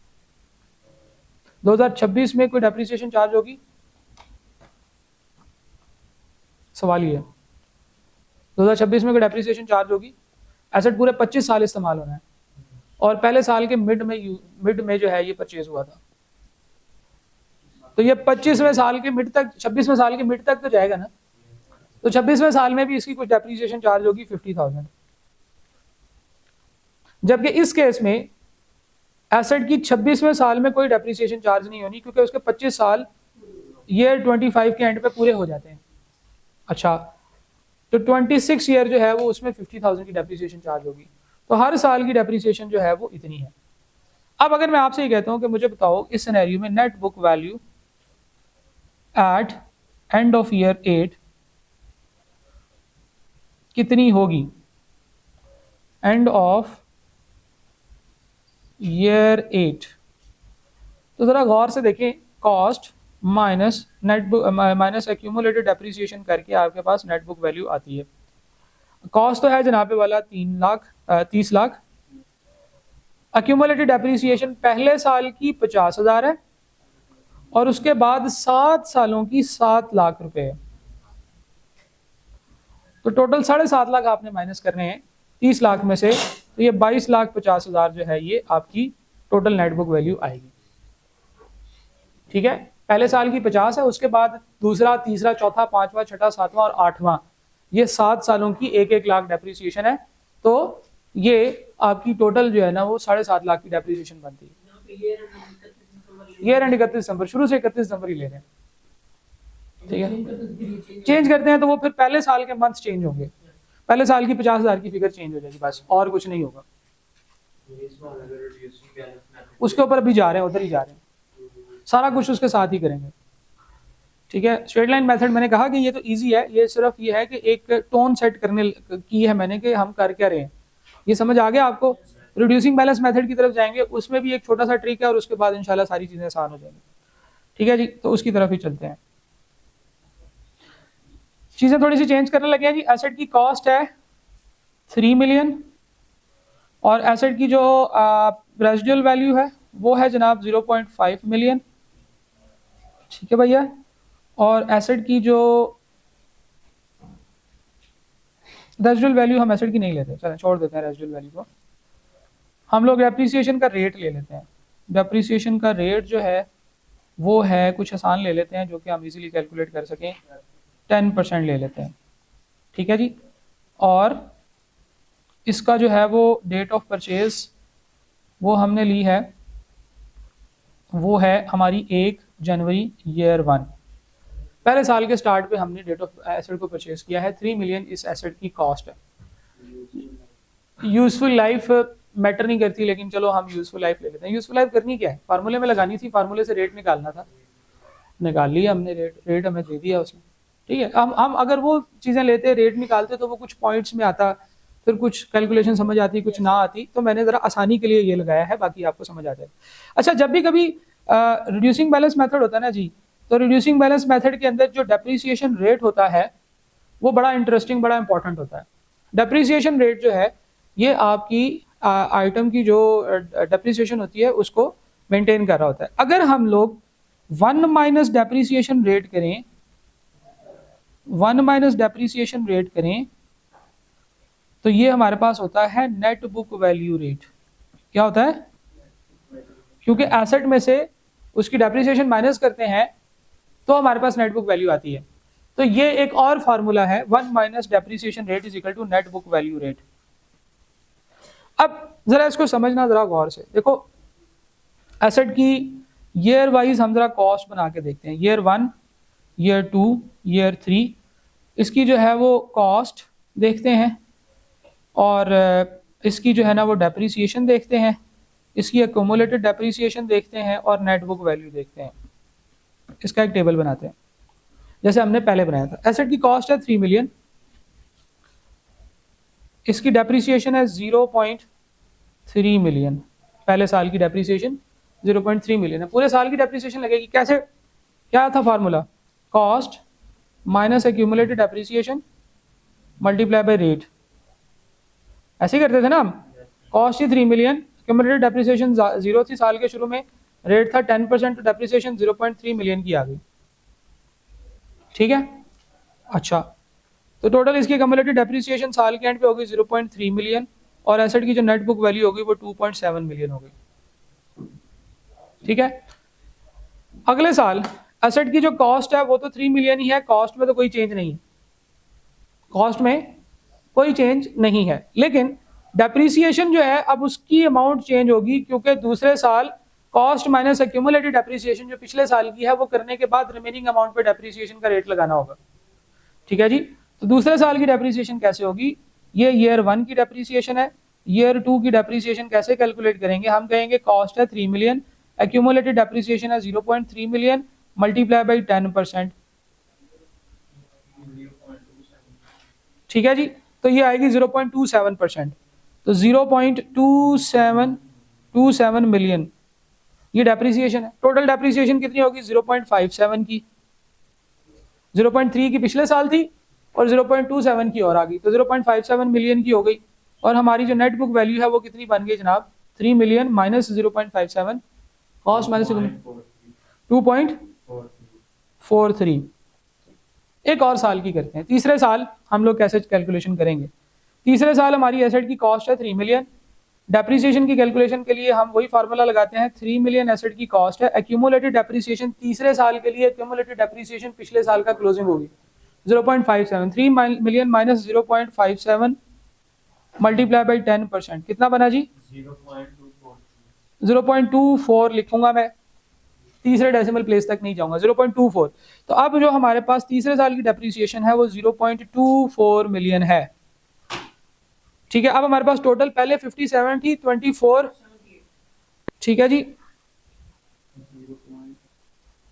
2026 में कोई डेप्रिसिएशन चार्ज होगी? सवाल ये है, 2026 में कोई डेप्रिसिएशन चार्ज होगी? एसेट पूरे 25 साल इस्तेमाल होना है और पहले साल के मिड में जो है ये परचेज हुआ था, तो ये 25वें साल के मिड तक, 26वें साल के मिड तक तो जाएगा ना, तो 26वें साल में भी इसकी कुछ डेप्रिसिएशन चार्ज होगी 50,000। जबकि इस केस में एसेट की 26वें साल में कोई डेप्रिसिएशन चार्ज नहीं होनी, क्योंकि उसके 25 साल ईयर 25 के एंड पे पूरे हो जाते हैं। अच्छा, तो 26 ईयर जो है वो उसमें 50,000 की डेप्रिसिएशन चार्ज होगी, तो हर साल की डेप्रिसिएशन जो है वो इतनी है। अब अगर मैं आपसे ये कहता हूँ कि मुझे बताओ इस सिनेरियो में net book value at end of year 8 कितनी होगी? एंड ऑफ ईयर 8, तो जरा गौर से देखें, cost minus net book minus accumulated depreciation करके आपके पास नेट बुक वैल्यू आती है। कॉस्ट तो है जनाबे वाला 30 लाख, एक्यूमुलेटेड डेप्रिसिएशन पहले साल की 50,000 है और उसके बाद 7 सालों की 7 लाख रुपए है। तो टोटल 7.5 लाख आपने माइनस करने हैं 30 लाख में से, तो ये 22,50,000 जो है ये आपकी टोटल नेट बुक वैल्यू आएगी। ठीक है, पहले साल की 50 है, उसके बाद दूसरा, तीसरा, चौथा, पांचवा, छठा, सातवां और आठवां, ये 7 सालों की 1-1 लाख डेप्रिसिएशन है। तो ये आपकी टोटल जो है ना वो 7.5 लाख की डेप्रिसिएशन बनती है। ईयर एंड 31 दिसंबर, शुरू से 31 दिसंबर ही ले रहे हैं। ठीक है, चेंज करते हैं तो वो फिर पहले साल के मंथ चेंज होंगे, पहले साल की 50,000 की फिगर चेंज हो जाएगी, बस और कुछ नहीं होगा। उसके ऊपर अभी जा रहे हैं, उधर ही जा रहे हैं, सारा कुछ उसके साथ ही करेंगे। ठीक है, स्ट्रेट लाइन मेथड मैंने कहा कि ये तो इजी है, ये सिर्फ ये है कि एक टोन सेट करने की है मैंने कि हम कर क्या रहे हैं, ये समझ आ गया आपको। रिड्यूसिंग बैलेंस मेथड की तरफ जाएंगे, उसमें भी एक छोटा सा ट्रिक है और उसके बाद इंशाल्लाह सारी चीजें आसान हो जाएंगी। ठीक है जी, तो उसकी तरफ ही चलते हैं। चीजें थोड़ी सी चेंज करने लगे हैं जी। एसेट की कॉस्ट है 3 मिलियन और एसेट की जो रेजिडुअल वैल्यू है वो है जनाब 0.5 मिलियन। ठीक है भैया, और एसेट की जो रेजिडुअल वैल्यू हम एसेट की नहीं लेते, चलें छोड़ देते हैं रेजिडुअल वैल्यू को, हम लोग डेप्रिसिएशन का रेट ले लेते हैं। डेप्रिसिएशन का रेट जो है वो है कुछ आसान ले लेते हैं जो कि हम इजीली कैलकुलेट कर सकें, 10% ले लेते हैं। ठीक है जी, और इसका जो है वो डेट ऑफ परचेज वो हमने ली है, वो है हमारी 1 जनवरी ईयर 1, पहले साल के स्टार्ट पे हमने डेट ऑफ एसेट को परचेज किया है। 3 मिलियन इस एसेट की कॉस्ट है। यूजफुल लाइफ मैटर नहीं करती, लेकिन चलो हम यूजफुल लाइफ ले लेते हैं। यूजफुल लाइफ करनी क्या है, फार्मूले में लगानी थी, फार्मूले से रेट निकालना था, निकाल लिया हमने, रेट हमें दे दिया उसने। ठीक है, हम अगर वो चीज़ें लेते, रेट निकालते, तो वो कुछ पॉइंट्स में आता, फिर कुछ कैलकुलेशन समझ आती, कुछ ना आती, तो मैंने ज़रा आसानी के लिए ये लगाया है, बाकी आपको समझ आ जाएगा। अच्छा, जब भी कभी रिड्यूसिंग बैलेंस मेथड होता है ना जी, तो रिड्यूसिंग बैलेंस मेथड के अंदर जो डेप्रिसिएशन रेट होता है वो बड़ा इंटरेस्टिंग, बड़ा इंपॉर्टेंट होता है। डेप्रिसिएशन रेट जो है ये आपकी आइटम की जो डेप्रिसिएशन होती है उसको मेंटेन कर रहा होता है। अगर हम लोग 1 माइनस डेप्रिसिएशन रेट करें, 1 माइनस डेप्रिसिएशन रेट करें, तो ये हमारे पास होता है नेट बुक वैल्यू रेट। क्या होता है, क्योंकि एसेट में से उसकी डेप्रिसिएशन माइनस करते हैं तो हमारे पास नेट बुक वैल्यू आती है। तो ये एक और फार्मूला है, 1 minus depreciation rate is equal to net book value rate. अब जरा इसको समझना जरा गौर से, देखो एसेट की ईयर वाइज हम जरा कॉस्ट बना के देखते हैं। ईयर 1, ईयर 2, ईयर 3, इसकी जो है वो कॉस्ट देखते हैं और इसकी जो है ना वो डेप्रिसिएशन देखते हैं, इसकी एक्यूमुलेटेड डेप्रिसिएशन देखते हैं और नेट बुक वैल्यू देखते हैं। इसका एक टेबल बनाते हैं जैसे हमने पहले बनाया था। एसेट की कॉस्ट है 3 मिलियन, इसकी डेप्रिसिएशन है 0.3 मिलियन, पहले साल की डेप्रिसिएशन 0.3 मिलियन है, पूरे साल की डेप्रिसिएशन लगेगी। कैसे, क्या था formula, cost minus accumulated depreciation multiply by rate, ऐसे ही करते थे ना हम। कॉस्ट थी 3 मिलियन, एक्यूमुलेटेड डेप्रिसिएशन 0 थी साल के शुरू में, रेट था 10%, तो डेप्रिसिएशन 0.3 मिलियन की आ गई। ठीक है, अच्छा, तो टोटल इसकी एक्यूमुलेटेड डेप्रिसिएशन साल के एंड पे होगी 0.3 मिलियन और एसेट की जो नेट बुक वैल्यू होगी वो 2.7 मिलियन हो गई। ठीक है, अगले साल एसेट की जो कॉस्ट है वो तो 3 मिलियन ही है, कॉस्ट में तो कोई चेंज नहीं है, कॉस्ट में कोई चेंज नहीं है, लेकिन डेप्रिसिएशन जो है अब उसकी अमाउंट चेंज होगी, क्योंकि दूसरे साल कॉस्ट माइनस एक्यूमुलेटेड डेप्रिसिएशन जो पिछले साल की है वो करने के बाद रिमेनिंग अमाउंट पे डेप्रिसिएशन का रेट लगाना होगा। ठीक है जी, तो दूसरे साल की डेप्रिसिएशन कैसे होगी, ये ईयर 1 की डेप्रिसिएशन है, ईयर 2 की डेप्रिसिएशन कैसे कैलकुलेट करेंगे, हम कहेंगे कॉस्ट है 3 मिलियन, एक्यूमुलेटेड डेप्रिसिएशन है 0.3 मिलियन मल्टीप्लाई बाई 10%। ठीक है जी, तो ये आएगी 0.27%, तो 0.2727 मिलियन ये डेप्रिसिएशन है। टोटल डेप्रिसिएशन कितनी होगी, 0.57 की, 0.3 की पिछले साल थी और 0.27 की और आ गई, तो 0.57 मिलियन की हो गई। और हमारी जो नेट बुक वैल्यू है वो कितनी बन गई जनाब, 3 मिलियन माइनस 0.57, कॉस्ट माइनस 2.43। एक और साल की करते हैं। तीसरे साल हम लोग कैसे कैलकुलेशन करेंगे? तीसरे साल हमारी एसेट की कॉस्ट है 3 मिलियन। डेप्रिसिएशन की कैलकुलेशन के लिए हम वही फार्मूला लगाते हैं, 3 मिलियन एसेट की कॉस्ट है, एक्यूमुलेटेड डेप्रिसिएशन तीसरे साल के लिए, एक्यूमुलेटेड डेप्रिसिएशन पिछले साल का क्लोजिंग होगी 0.57, 3 मिलियन माइनस 0.57 मल्टीप्लाई बाई 10%, कितना बना जी? 0.24 लिखूंगा मैं, तीसरे डेसिमल प्लेस तक नहीं जाऊंगा, 0.24। तो अब जो हमारे पास तीसरे साल की डेप्रिसिएशन है वो 0.24 मिलियन है। ठीक है, अब हमारे पास टोटल पहले 57 थी, 24, ठीक है जी,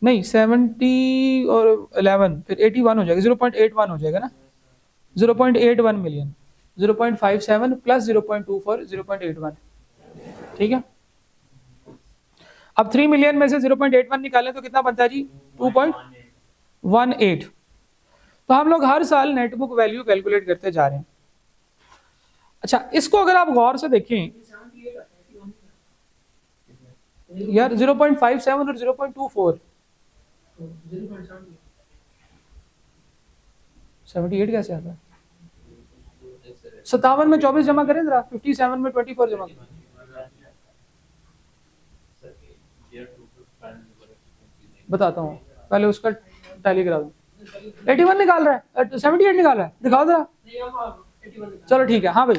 नहीं 70 और 11 फिर 81 हो जाएगा, 0.81 हो जाएगा ना, 0.81 मिलियन, 0.57 प्लस 0.24 0.81, ठीक है। अब 3 मिलियन में से 0.81 निकालें तो कितना बनता है जी? 2.18। तो हम लोग हर साल नेट बुक वैल्यू कैलकुलेट करते जा रहे हैं। अच्छा, इसको अगर आप गौर से देखें यार, 0.57 और 0.24, 78 कैसे आता है? 57 में 24 जमा करें जरा, 57 में 24 जमा करें, बताता हूँ, पहले उसका टैली करा दूं। 81 निकाल रहा है, 78 निकाल रहा है, दिखाओ जरा। चलो ठीक है, हाँ भाई,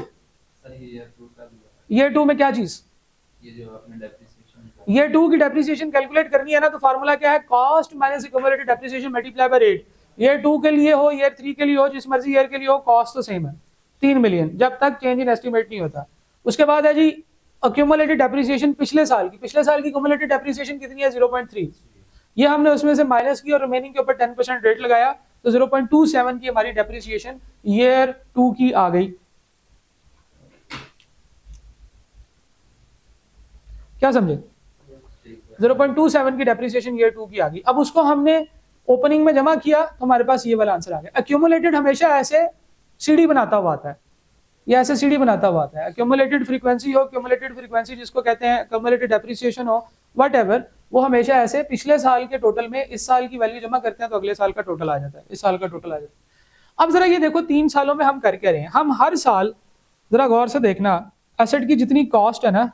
ईयर 2 में क्या चीज? ईयर 2 की डेप्रिसिएशन कैलकुलेट करनी है ना, तो फार्मूला क्या है? Cost minus accumulated depreciation multiply by rate. Year 2 के लिए हो, ईयर 3 के लिए हो, जिस मर्जी ईयर के लिए हो, कॉस्ट तो सेम है 3 मिलियन, जब तक चेंज इन एस्टिमेट नहीं होता। उसके बाद है जी एक्यूमुलेटेड डेप्रिसिएशन पिछले साल की एक्यूमुलेटेड डेप्रिसिएशन कितनी है? 0.3। ये हमने उसमें से माइनस की और रिमेनिंग के ऊपर 10% रेट लगाया, तो 0.27 की हमारी डेप्रिसिएशन ईयर 2 की आ गई। क्या समझे? 0.27 की डेप्रिसिएशन ईयर 2 की आ गई। अब उसको हमने ओपनिंग में जमा किया तो हमारे पास ये वाला आंसर आ गया। एक्यूमुलेटेड हमेशा ऐसे सीढ़ी बनाता हुआ आता है, ये ऐसे सीढ़ी बनाता हुआ आता है। एक्यूमुलेटेड फ्रीक्वेंसी हो, एक्यूमुलेटेड फ्रीक्वेंसी जिसको कहते हैं, एक्यूमुलेटेड डेप्रिसिएशन हो, व्हाटएवर, वो हमेशा ऐसे पिछले साल के टोटल में इस साल की वैल्यू जमा करते हैं तो अगले साल का टोटल आ जाता है, इस साल का टोटल आ जाता है। अब जरा ये देखो, 3 सालों में हम कर क्या रहे हैं? हम हर साल, जरा गौर से देखना, एसेट की जितनी कॉस्ट है ना,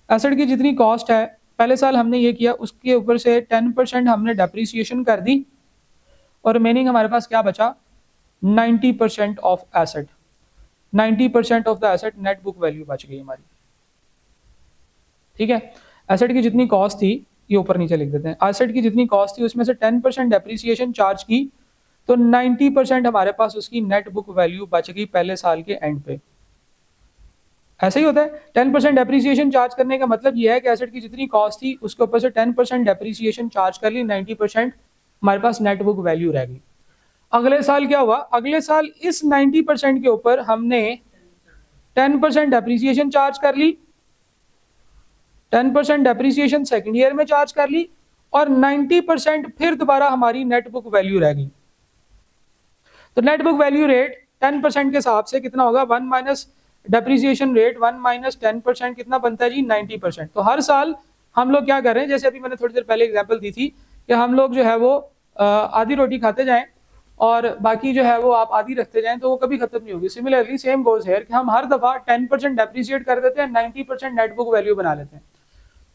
एसेट की जितनी कॉस्ट है, पहले साल हमने ये किया, उसके ऊपर से 10% हमने डेप्रिसिएशन कर दी और रिमेनिंग हमारे पास क्या बचा? 90% of asset, 90% of the asset net book value बच गई हमारी। ठीक है, एसेट की जितनी कॉस्ट थी, ये ऊपर नीचे लिख देते हैं, एसेट की जितनी कॉस्ट थी उसमें से 10% डेप्रिसिएशन चार्ज की, तो 90% हमारे पास उसकी नेट बुक वैल्यू बच गई पहले साल के एंड पे। ऐसा ही होता है, 10% डेप्रिसिएशन चार्ज करने का मतलब ये है कि एसेट की जितनी कॉस्ट थी उसके ऊपर से 10% डेप्रिसिएशन चार्ज कर ली, 90% हमारे पास नेट बुक वैल्यू रह गई। अगले साल क्या हुआ? अगले साल इस 90% के ऊपर हमने 10% डेप्रिसिएशन चार्ज कर ली, 10% डेप्रिसिएशन सेकेंड ईयर में चार्ज कर ली और 90% फिर दोबारा हमारी नेट बुक वैल्यू रह गई। तो नेट बुक वैल्यू रेट 10% के हिसाब से कितना होगा? 1 माइनस डेप्रिसिएशन रेट 1 माइनस 10% कितना बनता है जी? 90%। तो हर साल हम लोग क्या कर रहे हैं, जैसे अभी मैंने थोड़ी देर पहले एग्जांपल दी थी कि हम लोग जो है वो आधी रोटी खाते जाएं और बाकी जो है वो आप आधी रखते जाएं तो वो कभी खत्म नहीं होगी। सिमिलरली सेम गोज हियर कि हम हर दफा 10% डेप्रिसिएट कर देते हैं, 90% नेट बुक वैल्यू बना लेते हैं।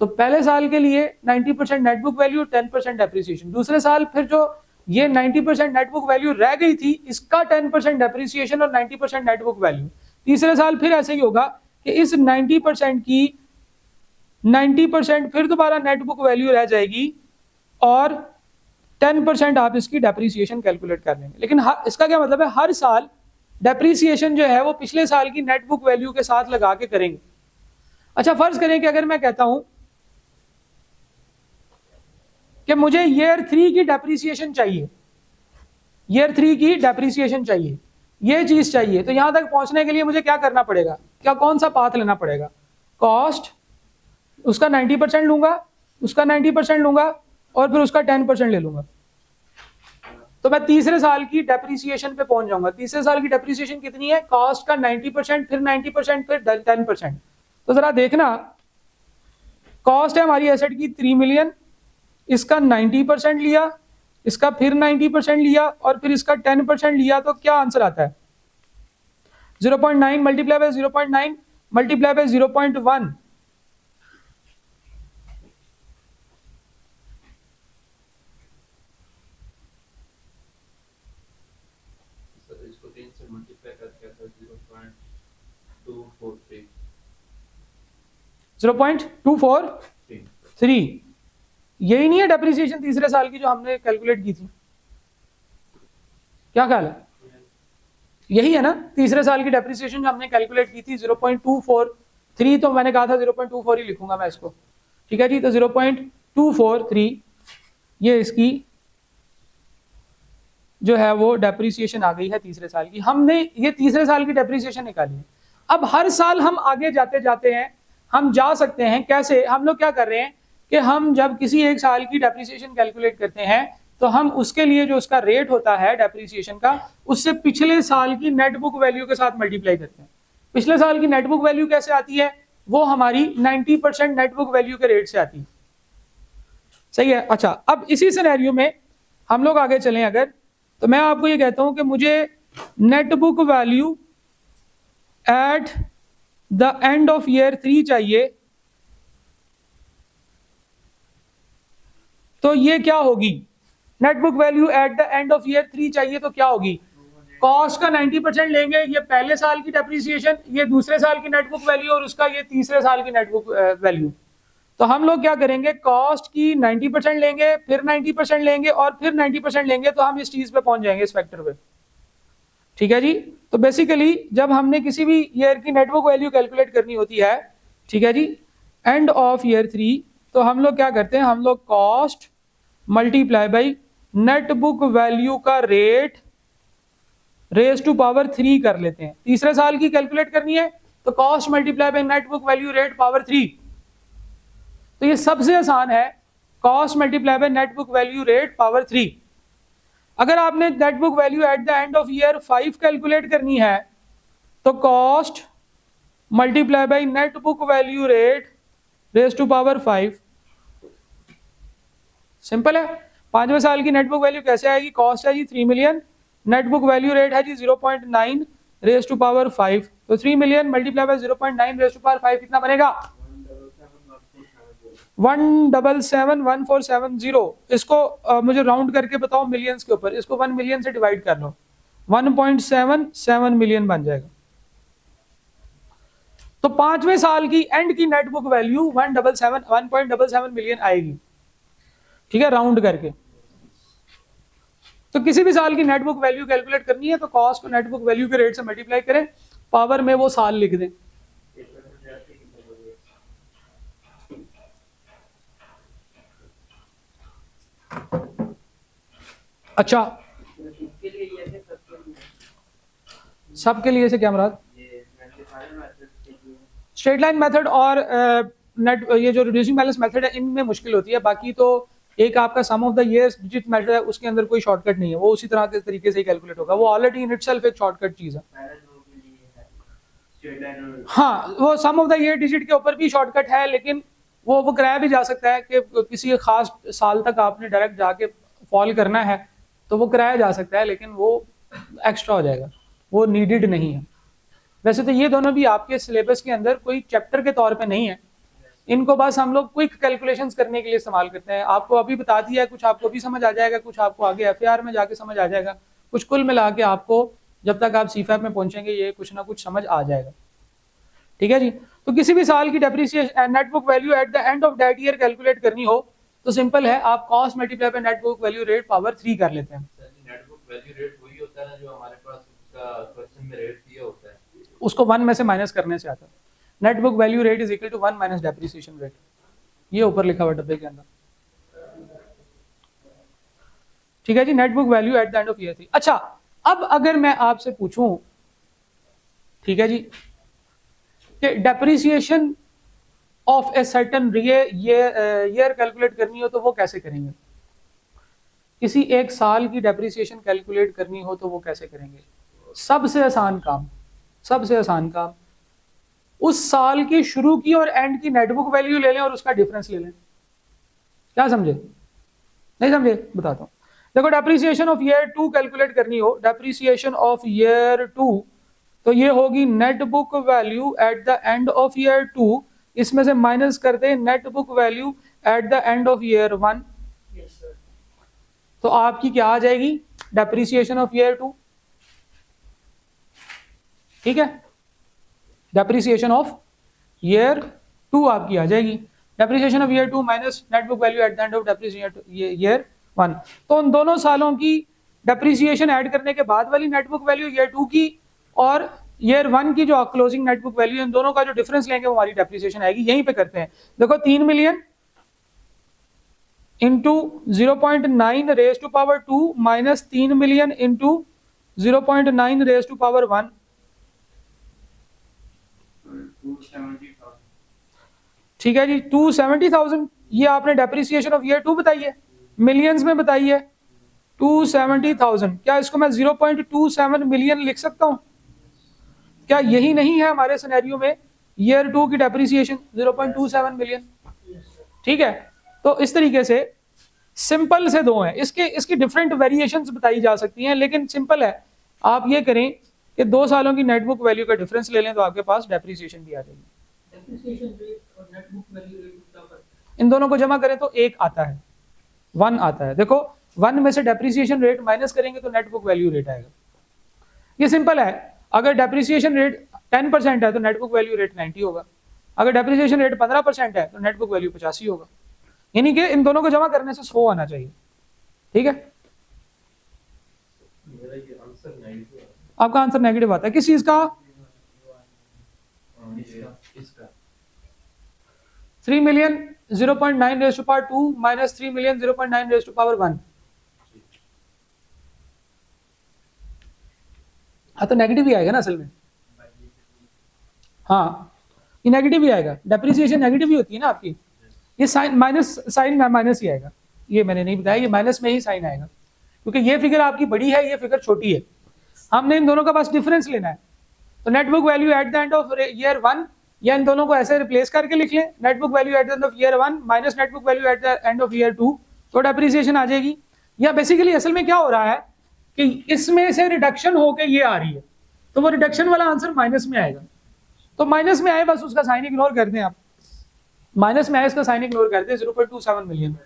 तो पहले साल के लिए 90% नेट बुक वैल्यू, 10% डेप्रिसिएशन। दूसरे साल फिर जो ये 90% नेट बुक वैल्यू रह गई थी, इसका 10% डेप्रिसिएशन और 90% नेट बुक वैल्यू। तीसरे साल फिर ऐसे ही होगा कि इस 90% की 90% फिर दोबारा नेट बुक वैल्यू रह जाएगी और 10% आप इसकी डेप्रिसिएशन कैलकुलेट कर लेंगे। लेकिन इसका क्या मतलब है? हर साल डेप्रिसिएशन जो है वो पिछले साल की नेट बुक वैल्यू के साथ लगा के करेंगे। अच्छा, फर्ज करें कि अगर मैं कहता हूं कि मुझे ईयर 3 की डेप्रिसिएशन चाहिए, ईयर 3 की डेप्रिसिएशन चाहिए, ये चीज चाहिए, तो यहां तक पहुंचने के लिए मुझे क्या करना पड़ेगा? क्या कौन सा पाथ लेना पड़ेगा? कॉस्ट उसका 90% लूंगा, उसका 90% लूंगा और फिर उसका 10% ले लूंगा, तो मैं तीसरे साल की डेप्रिसिएशन पे पहुंच जाऊंगा। तीसरे साल की डेप्रिसिएशन कितनी है? कॉस्ट का 90%, फिर 90%, फिर 10%। तो जरा देखना, कॉस्ट है हमारी एसेट की 3 मिलियन, इसका 90% लिया, इसका फिर 90% लिया और फिर इसका 10% लिया, तो क्या आंसर आता है? 0.9 मल्टीप्लाई बाय 0.9 मल्टीप्लाई बाय 0.1, इसको 3 से मल्टीप्लाई करके आता है 0.243 0.243। यही नहीं है डेप्रिसिएशन तीसरे साल की जो हमने कैलकुलेट की थी? क्या ख्याल है? यही है ना तीसरे साल की डेप्रिसिएशन जो हमने कैलकुलेट की थी 0.243, तो मैंने कहा था 0.24 ही लिखूंगा मैं इसको, ठीक है जी। तो 0.243 ये इसकी जो है वो डेप्रिसिएशन आ गई है तीसरे साल की। हमने ये तीसरे साल की डेप्रिसिएशन निकाली है। अब हर साल हम आगे जाते जाते हैं, हम जा सकते हैं कैसे? हम लोग क्या कर रहे हैं कि हम जब किसी एक साल की डेप्रिसिएशन कैलकुलेट करते हैं तो हम उसके लिए जो उसका रेट होता है डेप्रिसिएशन का, उससे पिछले साल की नेट बुक वैल्यू के साथ मल्टीप्लाई करते हैं। पिछले साल की नेट बुक वैल्यू कैसे आती है? वो हमारी 90% नेट बुक वैल्यू के रेट से आती है, सही है। अच्छा, अब इसी सिनेरियो में हम लोग आगे चलें अगर, तो मैं आपको ये कहता हूं कि मुझे net book value at the end of year 3 चाहिए, तो ये क्या होगी? Net book value at the end of year 3 चाहिए तो क्या होगी? कॉस्ट का 90% लेंगे, ये पहले साल की डेप्रिसिएशन, ये दूसरे साल की नेट बुक वैल्यू और उसका ये तीसरे साल की नेट बुक वैल्यू। तो हम लोग क्या करेंगे, कॉस्ट की 90% लेंगे, फिर 90% लेंगे और फिर 90% लेंगे, तो हम इस चीज पे पहुंच जाएंगे, इस फैक्टर पे, ठीक है जी। तो बेसिकली जब हमने किसी भी ईयर की नेट बुक वैल्यू कैलकुलेट करनी होती है, ठीक है जी, एंड ऑफ ईयर 3, तो हम लोग क्या करते हैं, हम लोग cost multiply by net book value का रेट रेज टू पावर 3 कर लेते हैं। तीसरे साल की कैलकुलेट करनी है तो cost multiply by net book value rate power 3, तो ये सबसे आसान है, cost multiply by net book value rate power 3। अगर आपने net book value at the end of year 5 calculate करनी है तो cost multiply by net book value rate raise to power 5। Simple है। 5वें साल की नेट बुक वैल्यू कैसे आएगी? कॉस्ट है जी 3 million, net book value rate है जी 0.9 रेज टू पावर 5, तो 3 million multiply by 0.9 raise to power 5 कितना बनेगा? 1771470। इसको मुझे राउंड करके बताओ मिलियंस के ऊपर, इसको 1 मिलियन से डिवाइड कर लो, 1.77 मिलियन बन जाएगा। तो 5वें साल की एंड की नेट बुक वैल्यू 1.77 मिलियन आएगी, ठीक है, राउंड करके। तो किसी भी साल की नेट बुक वैल्यू कैलकुलेट करनी है तो कॉस्ट को नेट बुक वैल्यू के रेट से मल्टीप्लाई करें, पावर में वो साल लिख दें। अच्छा, सबके लिए से क्या मुराद? स्ट्रेट लाइन मेथड और नेट ये जो रिड्यूसिंग बैलेंस मेथड है इनमें मुश्किल होती है, बाकी तो एक आपका sum of the years digit method है, उसके अंदर कोई शॉर्टकट नहीं है, वो उसी तरह के तरीके से ही कैलकुलेट होगा, वो ऑलरेडी इन इटसेल्फ एक शॉर्टकट चीज है। हाँ, वो सम ऑफ द ईयर डिजिट के ऊपर भी शॉर्टकट है, लेकिन वो कराया भी जा सकता है कि किसी खास साल तक आपने डायरेक्ट जाके फॉल करना है तो वो कराया जा सकता है, लेकिन वो एक्स्ट्रा हो जाएगा, वो नीडेड नहीं है। वैसे तो ये दोनों भी आपके सिलेबस के अंदर कोई चैप्टर के तौर पे नहीं है, इनको बस हम लोग क्विक कैलकुलेशंस करने के लिए इस्तेमाल करते हैं। आपको अभी बता दिया है, कुछ आपको भी समझ आ जाएगा, कुछ आपको आगे एफएआर में जाके समझ आ जाएगा, कुछ कुल मिला के आपको जब तक आप सीफैप में पहुंचेंगे ये कुछ ना कुछ समझ आ जाएगा, ठीक है जी। तो किसी भी साल की depreciation net book value at the end of that year calculate करनी हो तो सिंपल है, आप cost multiply by net book value rate power 3 कर लेते हैं। नेट बुक वैल्यू रेट वही होता है ना जो हमारे पास उसका क्वेश्चन में रेट दिया होता है, उसको 1 में से माइनस करने से आता है। Net book value rate is equal to 1 minus depreciation rate, ये ऊपर लिखा हुआ डब्बे के अंदर, ठीक है जी। Net book value at the end of year 3। अच्छा, अब अगर मैं आपसे पूछूं, ठीक है जी, कि depreciation of a certain year calculate करनी हो तो वो कैसे करेंगे? किसी एक साल की डेप्रिसिएशन कैलकुलेट करनी हो तो वो कैसे करेंगे? सबसे आसान काम, सबसे आसान काम, उस साल की शुरू की और एंड की नेटबुक वैल्यू ले लें और उसका डिफरेंस ले लें। क्या समझे? नहीं समझे? बताता हूं। देखो डेप्रिसिएशन ऑफ ईयर 2 कैलकुलेट करनी हो, डेप्रिसिएशन ऑफ ईयर 2, तो ये होगी net book value at the end of year 2, इसमें से माइनस कर दे net book value at the end of year 1, तो आपकी क्या आ जाएगी? Depreciation of year 2। ठीक है, डेप्रिसिएशन ऑफ ईयर 2 आपकी आ जाएगी, depreciation of year 2 minus net book value at the end of depreciation year 1। तो उन दोनों सालों की डेप्रिसिएशन ऐड करने के बाद वाली नेट बुक वैल्यू ईयर 2 की और ईयर 1 की जो क्लोजिंग नेट बुक वैल्यू, इन दोनों का जो डिफरेंस लेंगे वो हमारी डेप्रिसिएशन आएगी। यहीं पे करते हैं। देखो 3 million into 0.9 raise to power 2 minus 3 million into 0.9 raise to power 1, 270,000। ठीक है जी। 270,000 ये आपने डेप्रिसिएशन ऑफ ईयर 2 बताई है, मिलियंस में बताई है 270,000। क्या इसको मैं 0.27 मिलियन लिख सकता हूं? क्या यही नहीं है हमारे सिनेरियो में ईयर 2 की डेप्रिसिएशन 0.27 मिलियन? ठीक है, तो इस तरीके से सिंपल से दो हैं, इसकी डिफरेंट वेरिएशंस बताई जा सकती हैं, लेकिन सिंपल है। आप ये करें कि 2 सालों की नेटबुक वैल्यू का डिफरेंस ले लें तो आपके पास डेप्रिसिएशन भी आ जाएगी। डेप्रिसिएशन रेट और नेट बुक वैल्यू रेट क्या फर्क है? इन दोनों को जमा करें तो 1 आता है, 1 आता है। देखो 1 में से डेप्रिसिएशन रेट माइनस करेंगे तो नेट बुक वैल्यू रेट आएगा। ये सिंपल है। अगर डेप्रिसिएशन रेट 10% है तो नेट बुक वैल्यू रेट 90 होगा, अगर डेप्रिसिएशन रेट 15% है तो नेट बुक वैल्यू 85 होगा। यानी कि इन दोनों को जमा करने से 100 आना चाहिए। ठीक है, मेरा ये आंसर नेगेटिव है। आपका आंसर नेगेटिव आता है। किस चीज का? इसका 3 million 0.9 raise to power 2 minus 3 million 0.9 raise to power 1। हाँ, तो नेगेटिव ही आएगा ना असल में। हाँ, ये नेगेटिव ही आएगा, डेप्रिसिएशन नेगेटिव ही होती है ना आपकी। ये साइन माइनस, साइन माइनस ही आएगा। ये मैंने नहीं बताया, ये माइनस में ही साइन आएगा, क्योंकि ये फिगर आपकी बड़ी है, ये फिगर छोटी है। हमने इन दोनों का बस डिफरेंस लेना है। तो net book value at the end of year 1, या इन दोनों को ऐसे रिप्लेस करके लिख लें, net book value at the end of year 1 minus net book value at the end of year 2, तो डेप्रिसिएशन आ जाएगी। या बेसिकली असल में क्या हो रहा है कि इसमें से रिडक्शन होके ये आ रही है, तो वो रिडक्शन वाला आंसर माइनस में आएगा। तो माइनस में आए बस उसका साइन इग्नोर कर दें आप, माइनस में आए इसका साइन इग्नोर कर दें, 0.27 मिलियन।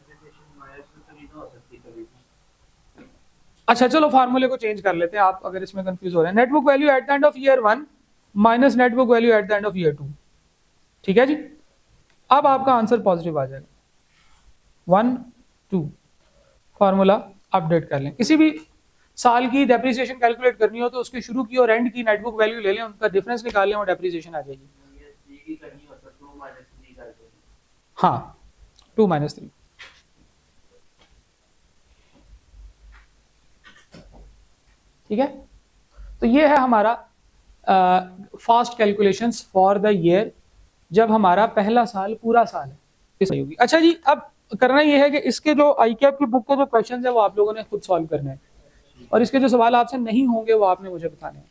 अच्छा चलो फार्मूले को चेंज कर लेते हैं, आप अगर इसमें कंफ्यूज हो रहे हैं। Net book value at the end of year 1 minus net book value at the end of year 2। ठीक है जी, अब आपका आंसर पॉजिटिव आ जाएगा। 1 2 फार्मूला अपडेट कर लें। किसी भी साल की डेप्रिसिएशन कैलकुलेट करनी हो तो उसकी शुरू की और एंड की नेटबुक वैल्यू ले लें, उनका डिफरेंस निकाल लें और डेप्रिसिएशन आ जाएगी। हाँ, 2 - 3। ठीक है, तो ये है हमारा fast calculations for the year, जब हमारा पहला साल पूरा साल है। होगी। अच्छा जी, अब करना ये है कि इसके जो ICAP की बुक के जो क्वेश्चन है वो आप लोगों ने खुद सॉल्व करने हैं, और इसके जो सवाल आपसे नहीं होंगे वो आपने मुझे बताने हैं।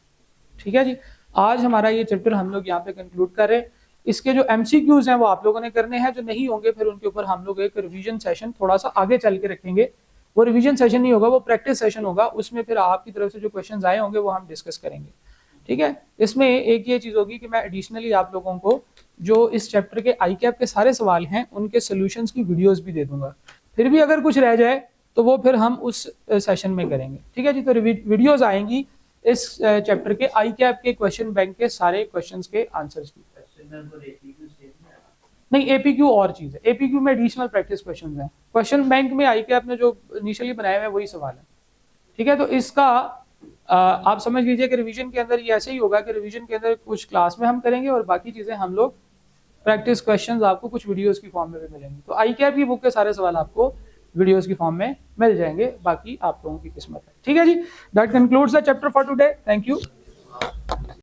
ठीक है जी, आज हमारा ये चैप्टर हम लोग यहाँ पे कंक्लूड कर रहे हैं। इसके जो MCQs हैं वो आप लोगों ने करने हैं, जो नहीं होंगे फिर उनके ऊपर हम लोग एक रिवीजन सेशन थोड़ा सा आगे चल के रखेंगे। वो रिवीजन सेशन नहीं होगा, वो प्रैक्टिस सेशन होगा, उसमें फिर आपकी तरफ से जो क्वेश्चंस आए होंगे वो हम डिस्कस करेंगे। ठीक है, इसमें एक ये चीज़ होगी कि मैं एडिशनली आप लोगों को जो इस चैप्टर के ICAP के सारे सवाल हैं उनके सोल्यूशंस की वीडियोस भी दे दूंगा। फिर भी अगर कुछ रह जाए तो वो फिर हम उस सेशन में करेंगे। ठीक है जी, तो वीडियोस आएंगी इस चैप्टर के ICAP के क्वेश्चन बैंक के सारे क्वेश्चंस के आंसर्स की। नहीं, APQ और चीज़ है, APQ में एडिशनल प्रैक्टिस क्वेश्चन हैं। क्वेश्चन बैंक में ICAP ने जो इनिशियली बनाए हुए हैं वही सवाल है। ठीक है, तो इसका आप समझ लीजिए कि रिवीजन के अंदर ये ऐसे ही होगा कि रिवीजन के अंदर कुछ क्लास में हम करेंगे और बाकी चीज़ें हम लोग प्रैक्टिस क्वेश्चंस आपको कुछ वीडियोस की फॉर्म में भी मिलेंगे। तो ICAP की बुक के सारे सवाल आपको वीडियोस की फॉर्म में मिल जाएंगे, बाकी आप लोगों की किस्मत है। ठीक है जी, that concludes the chapter for today. Thank you.